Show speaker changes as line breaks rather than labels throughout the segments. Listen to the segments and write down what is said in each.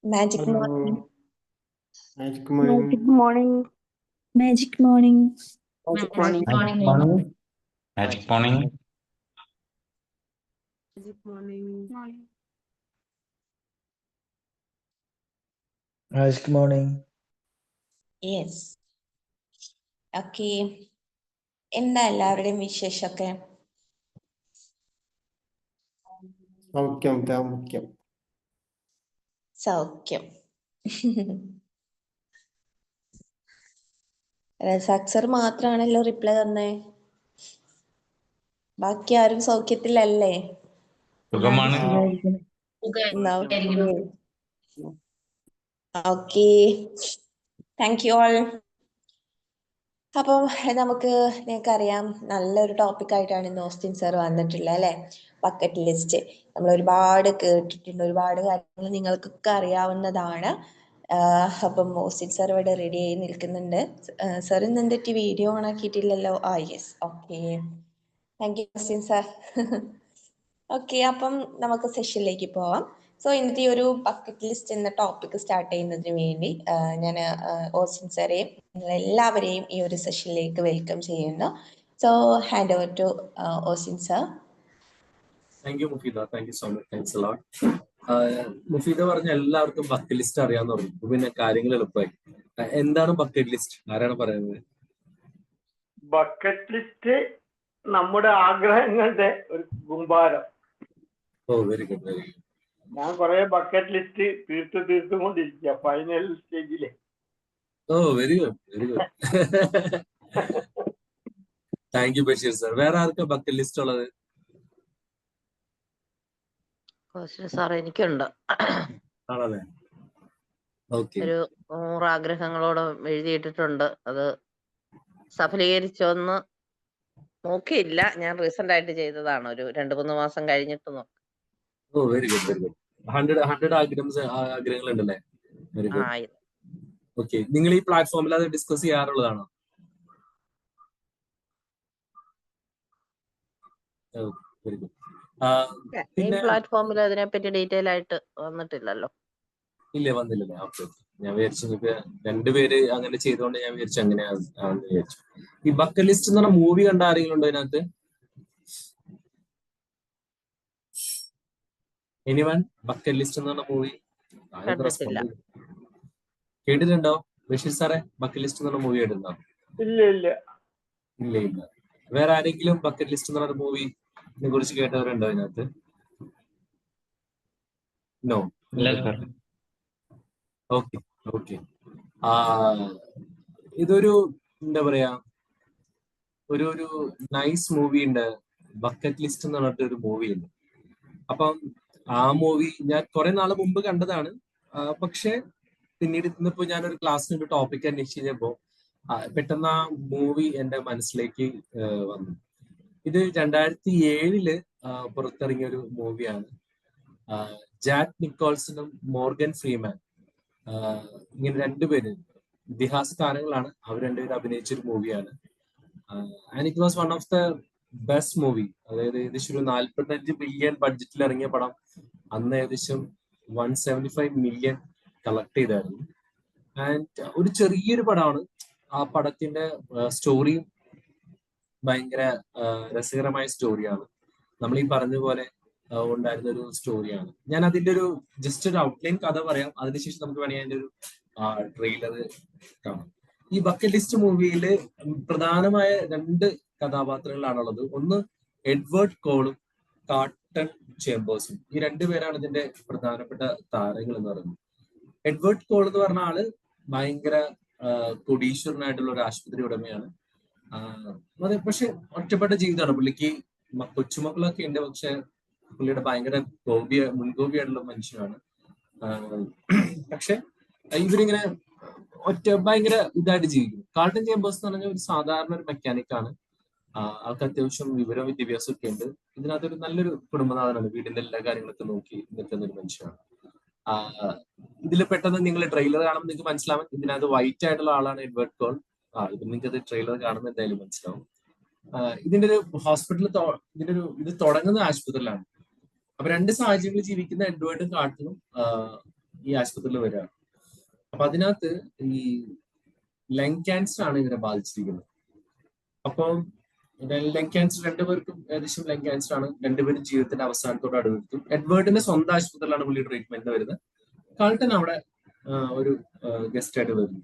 Magic morning.
Hello. Magic morning.
Magic morning.
Magic morning.
Magic
Magic
morning.
morning.
Magic morning.
Magic morning.
Magic morning.
Yes. Okay. എന്താ എല്ലാവരുടെയും വിശേഷമൊക്കെ?
സൗഖ്യം താമുഖ്യം.
സൗഖ്യം. Razak sir മാത്രമാണല്ലോ reply തന്നേ. ബാക്കി ആരും സൗഖ്യത്തിലല്ലേ?
സുഖമാണ്.
ഓക്കെ. Thank you all. അപ്പം നമുക്ക് നിങ്ങൾക്കറിയാം നല്ലൊരു ടോപ്പിക്കായിട്ടാണ് ഇന്ന് ഓസ്റ്റിൻ സാർ വന്നിട്ടുള്ളത് അല്ലേ? Bucket list. നമ്മൾ ഒരുപാട് കേട്ടിട്ടുണ്ട്, ഒരുപാട് കാര്യങ്ങൾ നിങ്ങൾക്കൊക്കെ അറിയാവുന്നതാണ്. അപ്പം ഓസ്റ്റിൻ സാർ ഇവിടെ റെഡി ആയി നിൽക്കുന്നുണ്ട്. സാർ ഇന്ന് എന്തെറ്റി വീഡിയോ ഓൺ ആക്കിയിട്ടില്ലല്ലോ? Yes, okay. Thank you Austin sir. Okay, അപ്പം നമുക്ക് സെഷനിലേക്ക് പോവാം. സോ ഇന്നത്തെ ഈ ഒരു ബക്കറ്റ് ലിസ്റ്റ് എന്ന ടോപ്പിക് സ്റ്റാർട്ട് ചെയ്യുന്നതിന് വേണ്ടി ഞാൻ ഓസ്റ്റിൻ സാറേയും എല്ലാവരെയും ഈ ഒരു സെഷനിലേക്ക് വെൽക്കം ചെയ്യുന്നു. So hand over to Austin sir.
Thank you Mufeeda, thank you so much, thanks a lot. Mufeeda പറഞ്ഞ എല്ലാവർക്കും ബക്കറ്റ് ലിസ്റ്റ് അറിയാമെന്ന് പറഞ്ഞു, പിന്നെ കാര്യങ്ങൾ എളുപ്പമായി. എന്താണ് ബക്കറ്റ് ലിസ്റ്റ്? ആരാണ് പറയുന്നത്?
ബക്കറ്റ് ലിസ്റ്റ് നമ്മുടെ ആഗ്രഹങ്ങളുടെ ഒരു കൂമ്പാരം.
Oh, very good, very good.
ഞാൻ കുറെ ബക്കറ്റ് ലിസ്റ്റ് തീർത്തുകൊണ്ടിരിക്കുക ഫൈനൽ സ്റ്റേജില്.
Oh, very good, very good. Thank you Basheer sir. വേറെ ആർക്കാ ബക്കറ്റ് ലിസ്റ്റ് ഉള്ളത്?
സാർ എനിക്കുണ്ട്.
ആണല്ലേ? ഓക്കെ.
ഒരു 100 ആഗ്രഹങ്ങളോട് എഴുതിയിട്ടിട്ടുണ്ട്. അത് സഫലീകരിച്ചൊന്ന് നോക്കിയില്ല. ഞാൻ റീസെന്റ് ആയിട്ട് ചെയ്തതാണ്. ഒരു 2-3 മാസം കഴിഞ്ഞിട്ട് നോക്കാം.
ഓ, വെരി ഗുഡ്, വെരി ഗുഡ്. 100 ആഗ്രഹങ്ങൾ ഉണ്ടല്ലേ? Very good. ഓക്കെ, നിങ്ങൾ ഈ പ്ലാറ്റ്ഫോമിൽ അത് ഡിസ്കസ് ചെയ്യാറുള്ളതാണോ? Very good.
ഈ പ്ലാറ്റ്ഫോമിൽ അതിനെപ്പറ്റി ഡീറ്റെയിൽ ആയിട്ട് വന്നിട്ടില്ലല്ലോ.
ഇല്ലേ, വന്നില്ലല്ലേ? ഓക്കെ. ഞാൻ വിചാരിച്ചു നിങ്ങൾക്ക് രണ്ടുപേര് അങ്ങനെ ചെയ്തോണ്ട് ഞാൻ വിചാരിച്ചു അങ്ങനെയാണെന്ന് വിചാരിച്ചു. ഈ ബക്കറ്റ് ലിസ്റ്റ് എന്ന് പറഞ്ഞ മൂവി കണ്ട ആരെങ്കിലും ഉണ്ടോ ഇതിനകത്ത്? എനിവൺ? ബക്കറ്റ് ലിസ്റ്റ് എന്ന് പറഞ്ഞ മൂവി കേട്ടിട്ടുണ്ടോ? ബഷീർ സാറേ, ബക്കറ്റ് ലിസ്റ്റ് എന്ന് പറഞ്ഞ മൂവി കേട്ടിട്ടുണ്ടോ?
ഇല്ല ഇല്ല
ഇല്ല ഇല്ല. വേറെ ആരെങ്കിലും ബക്കറ്റ് ലിസ്റ്റ് എന്ന് പറഞ്ഞ മൂവിനെ കുറിച്ച് കേട്ടവരുണ്ടോ ഇതിനകത്ത്? നോ. Okay, okay. ഇതൊരു എന്താ പറയാ, ഒരു നൈസ് മൂവി ഉണ്ട്, ബക്കറ്റ് ലിസ്റ്റ് എന്ന് പറഞ്ഞിട്ട് ഒരു മൂവി ഉണ്ട്. അപ്പം ആ മൂവി ഞാൻ കുറെ നാള് മുമ്പ് കണ്ടതാണ്. പക്ഷെ പിന്നീട് ഇന്നിപ്പോ ഞാനൊരു ക്ലാസ്സിന് ഒരു ടോപ്പിക് അന്വേഷിച്ച് കഴിഞ്ഞപ്പോ പെട്ടെന്ന് ആ മൂവി എന്റെ മനസ്സിലേക്ക് വന്നു. ഇത് 2007 പുറത്തിറങ്ങിയ ഒരു മൂവിയാണ്. ജാക്ക് നിക്കോൾസണും മോർഗൻ ഫ്രീമാൻ, ഇങ്ങനെ രണ്ടുപേര് ഇതിഹാസ താരങ്ങളാണ്. അവർ രണ്ടുപേരും അഭിനയിച്ചൊരു മൂവിയാണ്. And it was one of the best movie. അതായത് ഏകദേശം ഒരു 45 മില്യൺ ബഡ്ജറ്റിൽ ഇറങ്ങിയ പടം അന്ന് ഏകദേശം 175 മില്യൺ കളക്ട് ചെയ്തായിരുന്നു. ആൻഡ് ഒരു ചെറിയൊരു പടമാണ്. ആ പടത്തിന്റെ സ്റ്റോറിയും ഭയങ്കര രസകരമായ സ്റ്റോറിയാണ്. നമ്മൾ ഈ പറഞ്ഞ പോലെ ഉണ്ടായിരുന്ന ഒരു സ്റ്റോറിയാണ്. ഞാൻ അതിന്റെ ഒരു ജസ്റ്റ് ഒരു ഔട്ട്ലൈൻ കഥ പറയാം, അതിനുശേഷം നമുക്ക് വേണമെങ്കിൽ അതിന്റെ ഒരു ട്രെയിലർ കാണാം. ഈ ബക്കറ്റ് ലിസ്റ്റ് മൂവിയിൽ പ്രധാനമായ 2 കഥാപാത്രങ്ങളാണുള്ളത്. ഒന്ന് എഡ്വേർഡ് കോളും കാർട്ടൺ ചേംബേഴ്സും. ഈ 2 പേരാണ് ഇതിന്റെ പ്രധാനപ്പെട്ട താരങ്ങൾ എന്ന് പറയുന്നത്. എഡ്വേർഡ് കോൾ എന്ന് പറഞ്ഞ ആള് ഭയങ്കര കൊടീശ്വരനായിട്ടുള്ള ഒരു ആശുപത്രി ഉടമയാണ്. അതെ, പക്ഷെ ഒറ്റപ്പെട്ട ജീവിതമാണ് പുള്ളിക്ക്. കൊച്ചുമക്കളൊക്കെ ഉണ്ട്, പക്ഷെ പുള്ളിയുടെ ഭയങ്കര മുൻകോപിയായിട്ടുള്ള മനുഷ്യനാണ്. പക്ഷെ ഇവരിങ്ങനെ ഭയങ്കര ഇതായിട്ട് ജീവിക്കും. കാർട്ടൺ ചേംബേഴ്സ് എന്ന് പറഞ്ഞാൽ ഒരു സാധാരണ ഒരു മെക്കാനിക്കാണ്. ആൾക്ക് അത്യാവശ്യം വിവരവും വിദ്യാഭ്യാസം ഒക്കെ ഉണ്ട്. ഇതിനകത്തൊരു നല്ലൊരു കുടുംബനാഥനാണ്. വീടിന്റെ എല്ലാ കാര്യങ്ങളൊക്കെ നോക്കി നിൽക്കുന്ന ഒരു മനുഷ്യനാണ്. ഇതിൽ പെട്ടെന്ന് നിങ്ങൾ ട്രെയിലർ കാണുമ്പോൾ നിങ്ങൾക്ക് മനസ്സിലാവും ഇതിനകത്ത് വൈറ്റ് ആയിട്ടുള്ള ആളാണ് എഡ്വേർഡ് കോൾ. ഇപ്പൊ നിങ്ങൾക്ക് അത് ട്രെയിലർ കാണുമ്പോൾ എന്തായാലും മനസ്സിലാവും. ഇതിന്റെ ഒരു ഹോസ്പിറ്റലിൽ ഇത് തുടങ്ങുന്ന ആശുപത്രിയിലാണ്. അപ്പൊ 2 സാഹചര്യങ്ങളിൽ ജീവിക്കുന്ന എഡ്വേർഡും കാർട്ടനും ഈ ആശുപത്രിയിൽ വരികയാണ്. അപ്പൊ അതിനകത്ത് ഈ ലങ് ക്യാൻസർ ആണ് ഇവരെ ബാധിച്ചിരിക്കുന്നത്. അപ്പം ലങ് ക്യാൻസർ രണ്ടുപേർക്കും ഏകദേശം ലങ് ക്യാൻസർ ആണ്. രണ്ടുപേരും ജീവിതത്തിന്റെ അവസാനത്തോട് അടുത്തു. എഡ്വേർഡിന്റെ സ്വന്തം ആശുപത്രിയിലാണ് പുള്ളി ട്രീറ്റ്മെന്റ് വരുന്നത്. കാൾട്ടൻ അവിടെ ഒരു ഗസ്റ്റ് ആയിട്ട് വരുന്നു.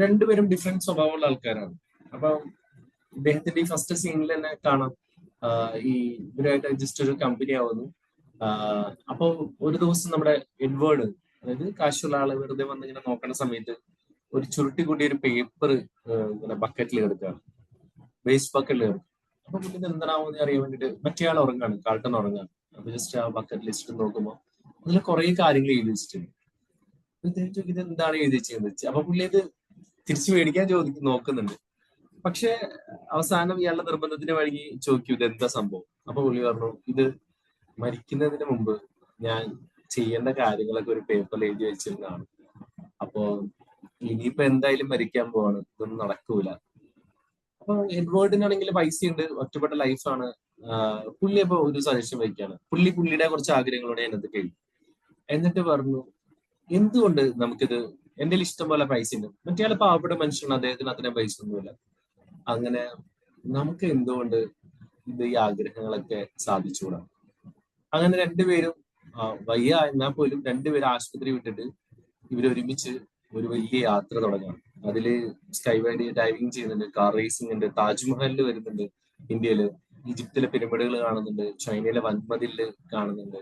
രണ്ടുപേരും ഡിഫറെന്റ് സ്വഭാവമുള്ള ആൾക്കാരാണ്. അപ്പൊ ഇദ്ദേഹത്തിന്റെ ഈ ഫസ്റ്റ് സീനിൽ തന്നെ കാണാം ഈ ഇവരായിട്ട് ജസ്റ്റ് ഒരു കമ്പനി ആവുന്നു. അപ്പൊ ഒരു ദിവസം നമ്മുടെ എഡ്വേർഡ്, അതായത് കാശുള്ള ആള് വെറുതെ വന്ന് ഇങ്ങനെ നോക്കുന്ന സമയത്ത് ഒരു ചുരുട്ടി കൂടിയ ഒരു പേപ്പർ ഇങ്ങനെ ബക്കറ്റിൽ കിടക്കുകയാണ്, വേസ്റ്റ് ബക്കറ്റിൽ കിടക്കും. അപ്പൊ പുള്ളിന് എന്താണാവെന്ന് അറിയാൻ വേണ്ടിട്ട് മറ്റേ ആൾ ഉറങ്ങാണ്, കാൾട്ടൻ ഉറങ്ങാണ്. അപ്പൊ ജസ്റ്റ് ആ ബക്കറ്റ് ലിസ്റ്റ് നോക്കുമ്പോൾ അതിൽ കുറെ കാര്യങ്ങൾ എഴുതി വെച്ചിട്ടുണ്ട്. ഇത് എന്താണ് എഴുതി വെച്ചത്? അപ്പൊ പുള്ളി ഇത് തിരിച്ചു മേടിക്കാൻ നോക്കുന്നുണ്ട്. പക്ഷെ അവസാനം ഇയാളുടെ നിർബന്ധത്തിന് വഴങ്ങി ചോദിക്കും ഇത് എന്താ സംഭവം. അപ്പൊ പുള്ളി പറഞ്ഞു ഇത് മരിക്കുന്നതിന് മുമ്പ് ഞാൻ ചെയ്യേണ്ട കാര്യങ്ങളൊക്കെ ഒരു പേപ്പറിൽ എഴുതി വെച്ചിരുന്നതാണ്. അപ്പോ ഇനിയിപ്പോ എന്തായാലും മരിക്കാൻ പോവാണ്, ഇതൊന്നും നടക്കൂല. അപ്പൊ എഡ്വേർഡിനാണെങ്കിൽ പൈസയുണ്ട്, ഒറ്റപ്പെട്ട ലൈഫാണ്. പുള്ളി അപ്പൊ ഒരു സജഷൻ വയ്ക്കാണ്. പുള്ളിയുടെ കുറച്ച് ആഗ്രഹങ്ങളോടെ അതിനകത്ത് കേൾക്കും. എന്നിട്ട് പറഞ്ഞു എന്തുകൊണ്ട് നമുക്കിത്, എന്റെ ഇഷ്ടം പോലെ പൈസ ഉണ്ട്, മറ്റേ പാവപ്പെട്ട മനുഷ്യനാണ്, അദ്ദേഹത്തിന് അത്രയും പൈസ ഒന്നുമില്ല. അങ്ങനെ നമുക്ക് എന്തുകൊണ്ട് ഇത് ഈ ആഗ്രഹങ്ങളൊക്കെ സാധിച്ചുകൂടാ? അങ്ങനെ രണ്ടുപേരും വയ്യ എന്നാൽ പോലും രണ്ടുപേരും ആശുപത്രി വിട്ടിട്ട് ഇവരൊരുമിച്ച് ഒരു വലിയ യാത്ര തുടങ്ങാം. അതില് സ്കൈ ഡൈവിങ് ചെയ്യുന്നുണ്ട്, കാർ റേസിംഗ് ഉണ്ട്, താജ്മഹലിൽ വരുന്നുണ്ട്, ഇന്ത്യയില് ഈജിപ്തിലെ പിരമിഡുകൾ കാണുന്നുണ്ട്, ചൈനയിലെ വൻമതില് കാണുന്നുണ്ട്,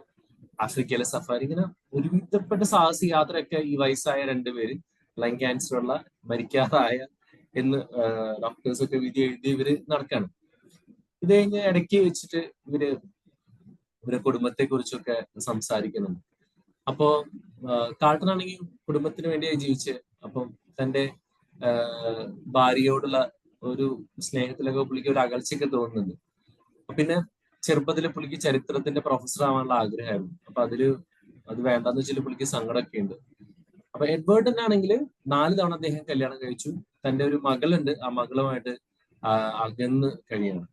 ആഫ്രിക്കയിലെ സഫാരി. ഇങ്ങനെ ഒരുവിധപ്പെട്ട സാഹസിക യാത്രയൊക്കെ ഈ വയസ്സായ രണ്ടുപേര്, ലങ് ക്യാൻസർ ഉള്ള മരിക്കാറായ എന്ന് ഡോക്ടേഴ്സ് ഒക്കെ വിധി എഴുതി ഇവര് നടക്കാണ്. ഇത് കഴിഞ്ഞ് ഇടയ്ക്ക് വെച്ചിട്ട് ഇവരെ കുടുംബത്തെ കുറിച്ചൊക്കെ സംസാരിക്കുന്നുണ്ട്. അപ്പോ കാൾട്ടനാണെങ്കിൽ കുടുംബത്തിന് വേണ്ടിയായി ജീവിച്ച്, അപ്പം തന്റെ ഭാര്യയോടുള്ള ഒരു സ്നേഹത്തിലൊക്കെ പുള്ളിക്ക് ഒരു അകൽച്ചയൊക്കെ തോന്നുന്നുണ്ട്. പിന്നെ ചെറുപ്പത്തിൽ പുള്ളിക്ക് ചരിത്രത്തിന്റെ പ്രൊഫസർ ആവാനുള്ള ആഗ്രഹമായിരുന്നു. അപ്പൊ അത് വേണ്ടെന്ന് വെച്ചാൽ പുള്ളിക്ക് സങ്കടമൊക്കെ ഉണ്ട്. അപ്പൊ എഡ്വേർഡിനാണെങ്കിൽ 4 തവണ അദ്ദേഹം കല്യാണം കഴിച്ചു. തന്റെ ഒരു മകളുണ്ട്, ആ മകളുമായിട്ട് അകന്ന് കഴിയണം.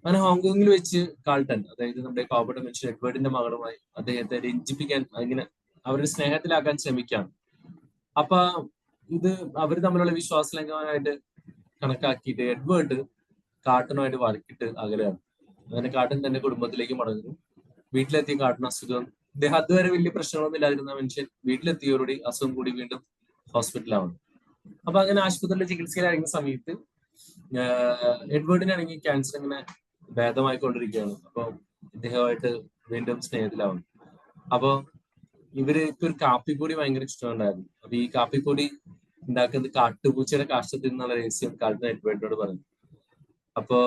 അങ്ങനെ ഹോങ്കോങ്ങിൽ വെച്ച് കാൾട്ടൻ, അതായത് നമ്മുടെ പാവപ്പെട്ട മനുഷ്യൻ എഡ്വേർഡിന്റെ മകളുമായി അദ്ദേഹത്തെ രഞ്ജിപ്പിക്കാൻ, അങ്ങനെ അവരുടെ സ്നേഹത്തിലാക്കാൻ ശ്രമിക്കുകയാണ്. അപ്പൊ അവർ തമ്മിലുള്ള വിശ്വാസലംഘനമായിട്ട് കണക്കാക്കിയിട്ട് എഡ്വേർഡ് കാൾട്ടനുമായിട്ട് വഴക്കിട്ട് അകലെയാണ്. അങ്ങനെ കാൾട്ടൻ തന്റെ കുടുംബത്തിലേക്ക് മടങ്ങുന്നു. വീട്ടിലെത്തിയ കാൾട്ടൻ അസുഖം, ഇദ്ദേഹം അതുവരെ വലിയ പ്രശ്നങ്ങളൊന്നും ഇല്ലാതിരുന്ന മനുഷ്യൻ വീട്ടിലെത്തിയോടുകൂടി അസുഖം കൂടി വീണ്ടും ഹോസ്പിറ്റലാണ്. അപ്പൊ അങ്ങനെ ആശുപത്രിയിലെ ചികിത്സയിലായിരുന്ന സമയത്ത് എഡ്വേർഡിനാണെങ്കിൽ ക്യാൻസർ ഇങ്ങനെ ഭേദമായിക്കൊണ്ടിരിക്കുകയാണ്. അപ്പൊ ഇദ്ദേഹമായിട്ട് വീണ്ടും സ്നേഹത്തിലാവുന്നു. അപ്പൊ ഇവർക്ക് ഒരു കാപ്പിപ്പൊടി ഭയങ്കര ഇഷ്ടമുണ്ടായിരുന്നു. അപ്പൊ ഈ കാപ്പിപ്പൊടി ഉണ്ടാക്കുന്നത് കാട്ടുപൂച്ചയുടെ കാഷ്ടത്തിൽ നിന്നുള്ള രഹസ്യം കാൾട്ടൻ എഡ്വേർഡിനോട് പറഞ്ഞു. അപ്പോ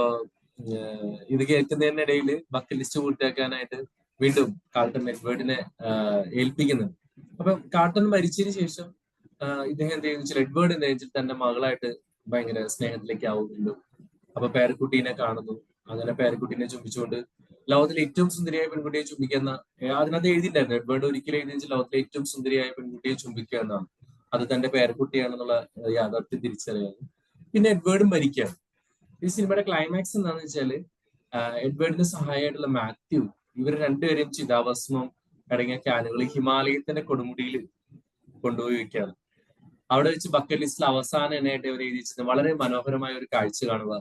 ഇത് കേൾക്കുന്നതിനിടയിൽ ബക്കറ്റ് ലിസ്റ്റ് പൂർത്തിയാക്കാനായിട്ട് വീണ്ടും കാൾട്ടൻ എഡ്വേർഡിനെ ഏൽപ്പിക്കുന്നുണ്ട്. അപ്പൊ കാൾട്ടൻ മരിച്ചതിന് ശേഷം ഇദ്ദേഹം എന്ത് ചെയ്യുന്ന എഡ്വേർഡ് എന്താ വെച്ചാൽ തന്റെ മകളായിട്ട് ഭയങ്കര സ്നേഹത്തിലേക്ക് ആവുന്നുണ്ട്. അപ്പൊ പേരക്കുട്ടീനെ കാണുന്നു. അങ്ങനെ പേരക്കുട്ടീനെ ചുംബിച്ചുകൊണ്ട് ലോകത്തിലെ ഏറ്റവും സുന്ദരിയായ പെൺകുട്ടിയെ ചുംബിക്കുന്ന, അതിനകത്ത് എഴുതിയിട്ടുണ്ടായിരുന്നു എഡ്വേർഡ് ഒരിക്കലും എഴുതിയ ലോകത്തിലെ ഏറ്റവും സുന്ദരിയായ പെൺകുട്ടിയെ ചുംബിക്കുക എന്നാണ്. അത് തന്റെ പേരക്കുട്ടിയാണെന്നുള്ള യാഥാർത്ഥ്യം തിരിച്ചറിയാനും. പിന്നെ എഡ്വേർഡും മരിക്കുകയാണ്. ഈ സിനിമയുടെ ക്ലൈമാക്സ് എന്താണെന്ന് വെച്ചാല് എഡ്വേർഡിന്റെ സഹായമായിട്ടുള്ള മാത്യു ഇവർ രണ്ടുപേരെയും ചിതാഭസ്മം അടങ്ങിയ ക്യാനുകൾ ഹിമാലയത്തിന്റെ കൊടുമുടിയിൽ കൊണ്ടുപോയി വെക്കുകയാണ്. അവിടെ വെച്ച് ബക്കറ്റ് ലിസ്റ്റിൽ അവസാനം എന്നായിട്ട് അവർ എഴുതി വെച്ചിരുന്നത് വളരെ മനോഹരമായ ഒരു കാഴ്ച കാണുക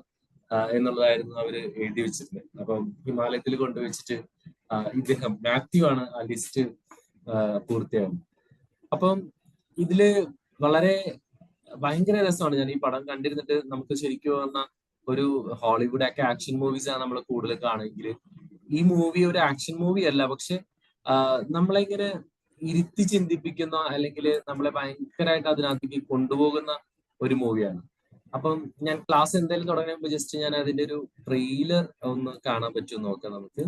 എന്നുള്ളതായിരുന്നു അവര് എഴുതി വെച്ചിരുന്നത്. അപ്പം ഹിമാലയത്തിൽ കൊണ്ടുവച്ചിട്ട് ഇദ്ദേഹം മാത്യു ആണ് ആ ലിസ്റ്റ് പൂർത്തിയാകുന്നത്. അപ്പം ഇതില് വളരെ ഭയങ്കര രസമാണ്. ഞാൻ ഈ പടം കണ്ടിരുന്നിട്ട് നമുക്ക് ശരിക്കും വന്ന ഒരു ഹോളിവുഡ് ഒക്കെ ആക്ഷൻ മൂവീസ് ആണ് നമ്മൾ കൂടുതൽ കാണുമെങ്കിൽ ഈ മൂവി ഒരു ആക്ഷൻ മൂവി അല്ല, പക്ഷെ നമ്മളെങ്ങനെ ഇരുത്തി ചിന്തിപ്പിക്കുന്ന അല്ലെങ്കിൽ നമ്മളെ ഭയങ്കരമായിട്ട് അതിനകത്തേക്ക് കൊണ്ടുപോകുന്ന ഒരു മൂവിയാണ്. അപ്പം ഞാൻ ക്ലാസ് എന്തായാലും തുടങ്ങുമ്പോൾ ജസ്റ്റ് ഞാൻ അതിന്റെ ഒരു ട്രെയിലർ ഒന്ന് കാണാൻ പറ്റുമോ നോക്കാം നമുക്ക്.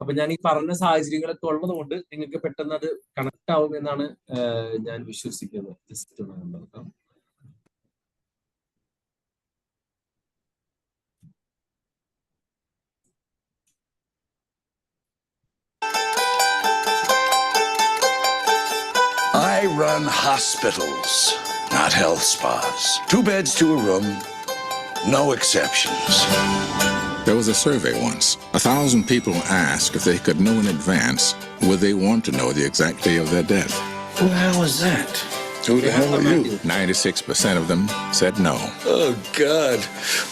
അപ്പൊ ഞാൻ ഈ പറഞ്ഞ സാഹചര്യങ്ങളൊക്കെ ഉള്ളത് കൊണ്ട് നിങ്ങൾക്ക് പെട്ടെന്ന് അത് കണക്ട് ആവും എന്നാണ് ഞാൻ വിശ്വസിക്കുന്നത്. ജസ്റ്റ് ഒന്ന് നോക്കാം.
I run hospitals, not health spas. 2 beds to a room, no exceptions.
There was a survey once. 1,000 people asked if they could know in advance
Would they want to know the exact day of their death?
Who the hell is that?
Who the hell are you? 96% of them said no. Oh, God.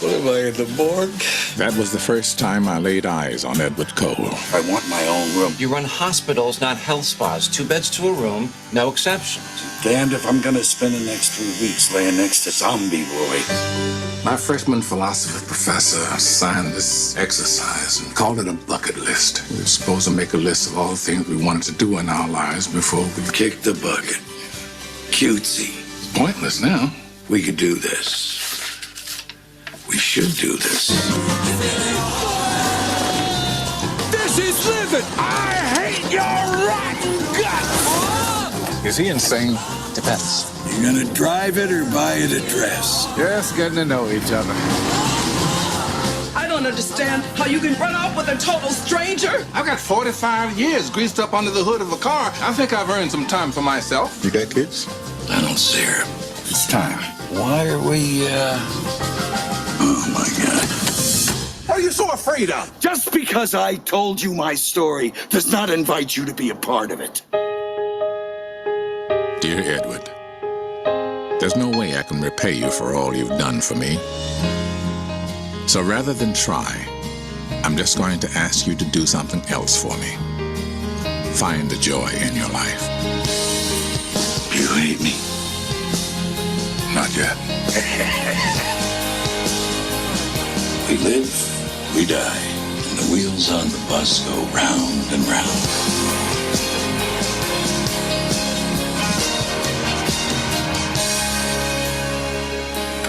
What am I, in the morgue? That was the first time I laid eyes on Edward Cole.
I want my own room. You run hospitals, not health spas. 2 beds to a room, no exceptions.
Damned if I'm gonna spend the next 3 weeks laying next to Zombie Boy. My freshman philosophy professor signed this exercise and called it a bucket list. We were supposed to make a list of all the things we wanted to do in our lives before we kicked the bucket. Cutesy. Pointless now. We could do this. We should do this. This is living! I hate your rotten guts! Is he insane?
Depends.
You gonna drive it or buy it a dress? Just getting to know each other.
I don't understand how you can run off with a total stranger.
I've got 45 years greased up under the hood of a car. I think I've earned some time for myself. You got kids? I don't see her. It's time. Why are we, Oh, my God. What are you so afraid of?
Just because I told you my story does not invite you to be a part of it.
Dear Edward, there's no way I can repay you for all you've done for me. So rather than try, I'm just going to ask you to do something else for me. Find the joy in your life. You hate me? Not yet. We live, we die, and the wheels on the bus go round and round.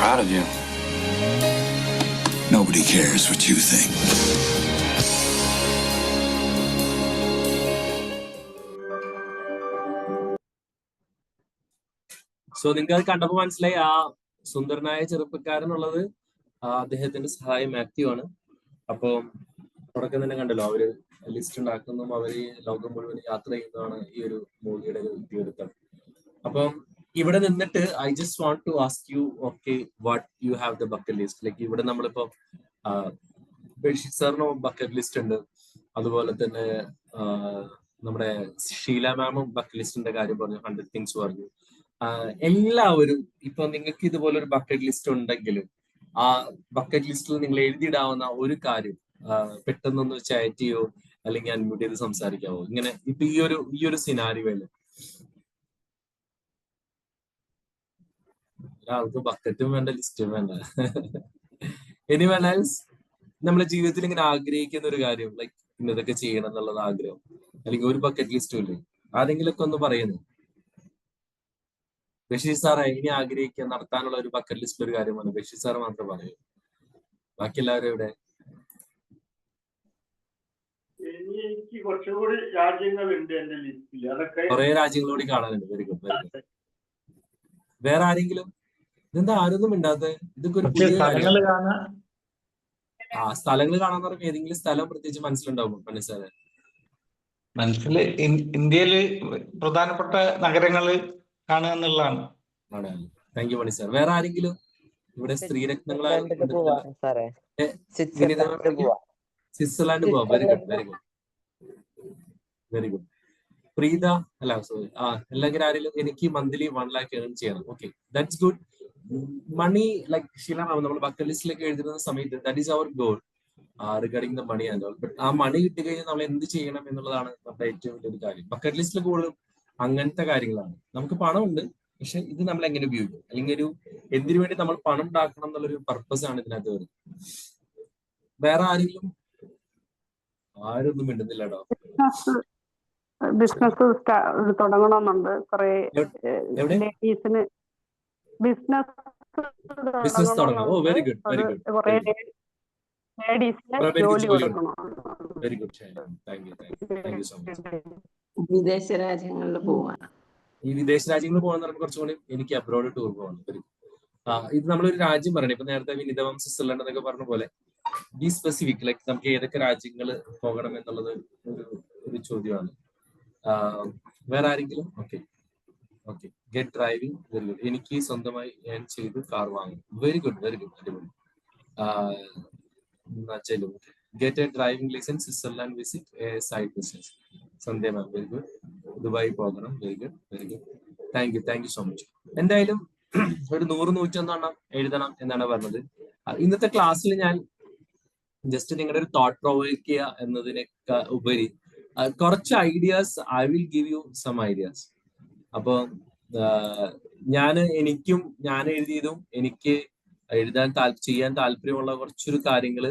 Proud of you.
Nobody cares what you think.
So നിങ്ങൾക്ക് അത് കണ്ടപ്പോ മനസ്സിലായി ആ സുന്ദരനായ ചെറുപ്പക്കാരനുള്ളത് അദ്ദേഹത്തിന്റെ സഹായി മാത്യു ആണ്. അപ്പൊ തുടക്കം തന്നെ കണ്ടല്ലോ, അവര് ലിസ്റ്റ് ഉണ്ടാക്കുന്നതും അവര് ലോകം മുഴുവൻ യാത്ര ചെയ്യുന്നതാണ് ഈ ഒരു മൂവിയുടെ ഒരു ഇതിവൃത്തം. അപ്പം ഇവിടെ നിന്നിട്ട് I just want to ask you, okay, what you have the bucket list. Like ഇവിടെ നമ്മളിപ്പോ ബഷീർ സാറിന് ബക്കറ്റ് ലിസ്റ്റ് ഉണ്ട്, അതുപോലെ തന്നെ നമ്മുടെ ഷീല മാമും ബക്കറ്റ് ലിസ്റ്റിന്റെ കാര്യം പറഞ്ഞു, 100 things പറഞ്ഞു. എല്ലാവരും ഇപ്പൊ നിങ്ങൾക്ക് ഇതുപോലെ ഒരു ബക്കറ്റ് ലിസ്റ്റ് ഉണ്ടെങ്കിലും ആ ബക്കറ്റ് ലിസ്റ്റിൽ നിങ്ങൾ എഴുതിയിടാവുന്ന ഒരു കാര്യം പെട്ടെന്നൊന്ന് ചാറ്റ് ചെയ്യോ അല്ലെങ്കിൽ അൺമ്യൂട്ട് ചെയ്ത് സംസാരിക്കാവോ? ഇങ്ങനെ ഇപ്പൊ ഈ ഒരു സിനാരിയോയില് ഒരാൾക്ക് ബക്കറ്റും വേണ്ട, ലിസ്റ്റും വേണ്ട. എനിവൺ എൽസ് നമ്മുടെ ജീവിതത്തിൽ ഇങ്ങനെ ആഗ്രഹിക്കുന്ന ഒരു കാര്യം, ലൈക്ക് ഇന്നതൊക്കെ ചെയ്യണം എന്നുള്ളത് ആഗ്രഹം, അല്ലെങ്കിൽ ഒരു ബക്കറ്റ് ലിസ്റ്റും ഇല്ലേ? ആരെങ്കിലും ഒക്കെ ഒന്ന് പറയുന്നു. ബഷീർ സാറെ ഇനി ആഗ്രഹിക്കുക നടത്താനുള്ള ഒരു ബക്കറ്റ് ലിസ്റ്റിൽ ഒരു കാര്യമാണ്. ബഷീർ സാറ് മാത്രം പറയൂ, ബാക്കി എല്ലാവരും ഇവിടെ.
എനിക്ക് കുറച്ചുകൂടി രാജ്യങ്ങളുണ്ട് എന്റെ ലിസ്റ്റിൽ, അതൊക്കെ
കുറെ രാജ്യങ്ങളോട് കാണാനുണ്ട്. Very good, very good. വേറെ ആരെങ്കിലും? ഇതെന്താ ആരൊന്നും ഇണ്ടാത്തത്? ഇതൊക്കെ ഒരു പുതിയ കാര്യം. ആ സ്ഥലങ്ങൾ കാണാന്ന് പറയുമ്പോൾ ഏതെങ്കിലും സ്ഥലം പ്രത്യേകിച്ച് മനസ്സിലുണ്ടാവും മനസ്സിലായി?
മനസ്സില് ഇന്ത്യയില് പ്രധാനപ്പെട്ട നഗരങ്ങള് കാണുക എന്നുള്ളതാണ്.
Thank you Mani sir. വേറെ ആരെങ്കിലും ഇവിടെ സ്ത്രീരത്നങ്ങളായി? സ്വിറ്റ്സർലാൻഡ് പോവാം. Very good, very good, very good. Preetha അല്ല സോറി, അല്ലെങ്കിൽ ആരെങ്കിലും എനിക്ക് മന്ത്ലി 1 lakh earn ചെയ്യണം. Okay, that's good. Money like Sheela ma'am നമ്മൾ ബക്കറ്റ് ലിസ്റ്റിലേക്ക് എഴുതുന്ന സമയത്ത് that is our goal regarding the money and all. But ആ മണി കിട്ടി കഴിഞ്ഞാൽ നമ്മൾ എന്ത് ചെയ്യണം എന്നുള്ളതാണ് നമ്മുടെ ഏറ്റവും വലിയൊരു കാര്യം. ബക്കറ്റ് ലിസ്റ്റിൽ കൂടുതലും അങ്ങനത്തെ കാര്യങ്ങളാണ്. നമുക്ക് പണമുണ്ട്, പക്ഷെ ഇത് നമ്മൾ എങ്ങനെ ഉപയോഗിക്കും, അല്ലെങ്കിൽ ഒരു എന്തിനു വേണ്ടി നമ്മൾ പണം ഉണ്ടാക്കണം എന്നുള്ളൊരു പർപ്പസ് ആണ് ഇതിനകത്ത് വരുന്നത്. വേറെ ആരെങ്കിലും? ആരൊന്നും മിണ്ടുന്നില്ല കേട്ടോ.
ബിസിനസ് തുടങ്ങണമെന്നുണ്ട്. കുറെ ലേഡീസിന്
ബിസിനസ് തുടങ്ങാം. ഓ വെരി ഗുഡ്, വെരി ഗുഡ്.
കുറെ ലേഡീസിന് ജോലി കൊടുക്കണം.
Very good, thank U, thank you so much.
വിദേശ രാജ്യങ്ങളിൽ പോവാൻ,
ഈ വിദേശ രാജ്യങ്ങളിൽ പോകാൻ പറയുമ്പോൾ കുറച്ചുകൂടി എനിക്ക് അബ്രോഡ് ടൂർ പോകണം. ഇത് നമ്മളൊരു രാജ്യം പറയണം. ഇപ്പൊ നേരത്തെ വിനിതവം സ്വിറ്റ്സർലൻഡ് എന്നൊക്കെ പറഞ്ഞ പോലെ ബി സ്പെസിഫിക്, ലൈക്ക് നമുക്ക് ഏതൊക്കെ രാജ്യങ്ങൾ പോകണം എന്നുള്ളത് ഒരു ചോദ്യമാണ്. വേറെ ആരെങ്കിലും? Okay, okay. Get driving, very good. എനിക്ക് സ്വന്തമായി ഞാൻ ചെയ്ത് കാർ വാങ്ങും. വെരി ഗുഡ്, വെരി ഗുഡ്, അടിപൊളി. Get a driving license, Switzerland visit, a side business. Sandhya ma'am very good. Dubai പോകണം, very good very good. Thank you so much. എന്തായാലും ഒരു 100-101 എഴുതണം എന്നാണ് പറഞ്ഞത്. ഇന്നത്തെ ക്ലാസ്സിൽ ഞാൻ ജസ്റ്റ് നിങ്ങളുടെ ഒരു തോട്ട് പ്രൊവോക്ക് ചെയ്യുക എന്നതിനേക്കാൾ ഉപരി കുറച്ച് ideas, I will give you some ideas. അപ്പൊ ഞാൻ എഴുതിയതും എനിക്ക് ചെയ്യാൻ താല്പര്യമുള്ള കുറച്ചൊരു കാര്യങ്ങൾ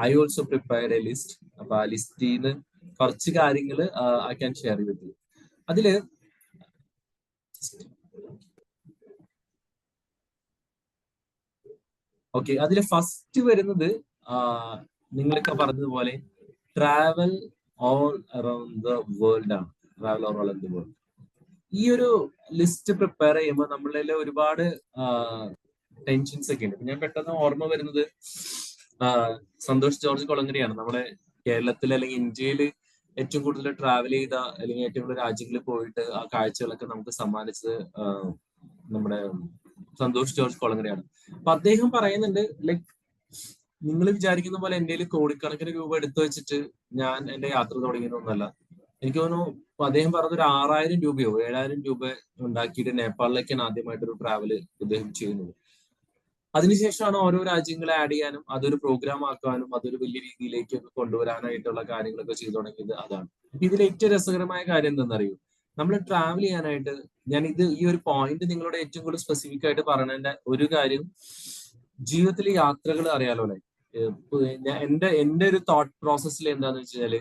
I also prepare a list. അപ്പൊ ആ ലിസ്റ്റിൽ നിന്ന് കുറച്ച് കാര്യങ്ങൾ I can share with you. അതില് ഓക്കെ, അതിൽ ഫസ്റ്റ് വരുന്നത് നിങ്ങളൊക്കെ പറഞ്ഞതുപോലെ travel all around the world ആണ്. Travel all around the world. ഈ ഒരു ലിസ്റ്റ് പ്രിപ്പയർ ചെയ്യുമ്പോൾ നമ്മളിൽ ഒരുപാട് ടെൻഷൻസ് ഒക്കെ ഉണ്ട്. ഞാൻ പെട്ടെന്ന് ഓർമ്മ വരുന്നത് സന്തോഷ് ജോർജ് കൊളങ്ങരയാണ്. നമ്മുടെ കേരളത്തിൽ അല്ലെങ്കിൽ ഇന്ത്യയിൽ ഏറ്റവും കൂടുതൽ ട്രാവൽ ചെയ്ത അല്ലെങ്കിൽ ഏറ്റവും കൂടുതൽ രാജ്യങ്ങളിൽ പോയിട്ട് ആ കാഴ്ചകളൊക്കെ നമുക്ക് സമ്മാനിച്ചത് നമ്മുടെ സന്തോഷ് ജോർജ് കൊളങ്ങരയാണ്. അപ്പൊ അദ്ദേഹം പറയുന്നുണ്ട്, ലൈക്ക് നിങ്ങൾ വിചാരിക്കുന്ന പോലെ എൻ്റെ കയ്യിൽ കോടിക്കണക്കിന് രൂപ എടുത്തു വെച്ചിട്ട് ഞാൻ എന്റെ യാത്ര തുടങ്ങിയതൊന്നുമല്ല. എനിക്ക് തോന്നുന്നു അദ്ദേഹം പറഞ്ഞത് ഒരു 6000 രൂപയോ 7000 രൂപ ഉണ്ടാക്കിയിട്ട് നേപ്പാളിലേക്കാണ് ആദ്യമായിട്ടൊരു ട്രാവല് ഇദ്ദേഹം ചെയ്യുന്നത്. അതിനുശേഷമാണ് ഓരോ രാജ്യങ്ങളെ ആഡ് ചെയ്യാനും അതൊരു പ്രോഗ്രാം ആക്കാനും അതൊരു വലിയ രീതിയിലേക്ക് കൊണ്ടുവരാനായിട്ടുള്ള കാര്യങ്ങളൊക്കെ ചെയ്തു തുടങ്ങിയത് അതാണ്. അപ്പൊ ഇതിൽ ഏറ്റവും രസകരമായ കാര്യം എന്താണെന്നറിയോ? നമ്മൾ ട്രാവൽ ചെയ്യാനായിട്ട് ഈ ഒരു പോയിന്റ് നിങ്ങളോട് ഏറ്റവും കൂടുതൽ സ്പെസിഫിക് ആയിട്ട് പറയേണ്ട ഒരു കാര്യം, ജീവിതത്തിലെ യാത്രകൾ അറിയാലോ അല്ലെ. എന്റെ ഒരു തോട്ട് പ്രോസസ്സിൽ എന്താന്ന് വെച്ചാല്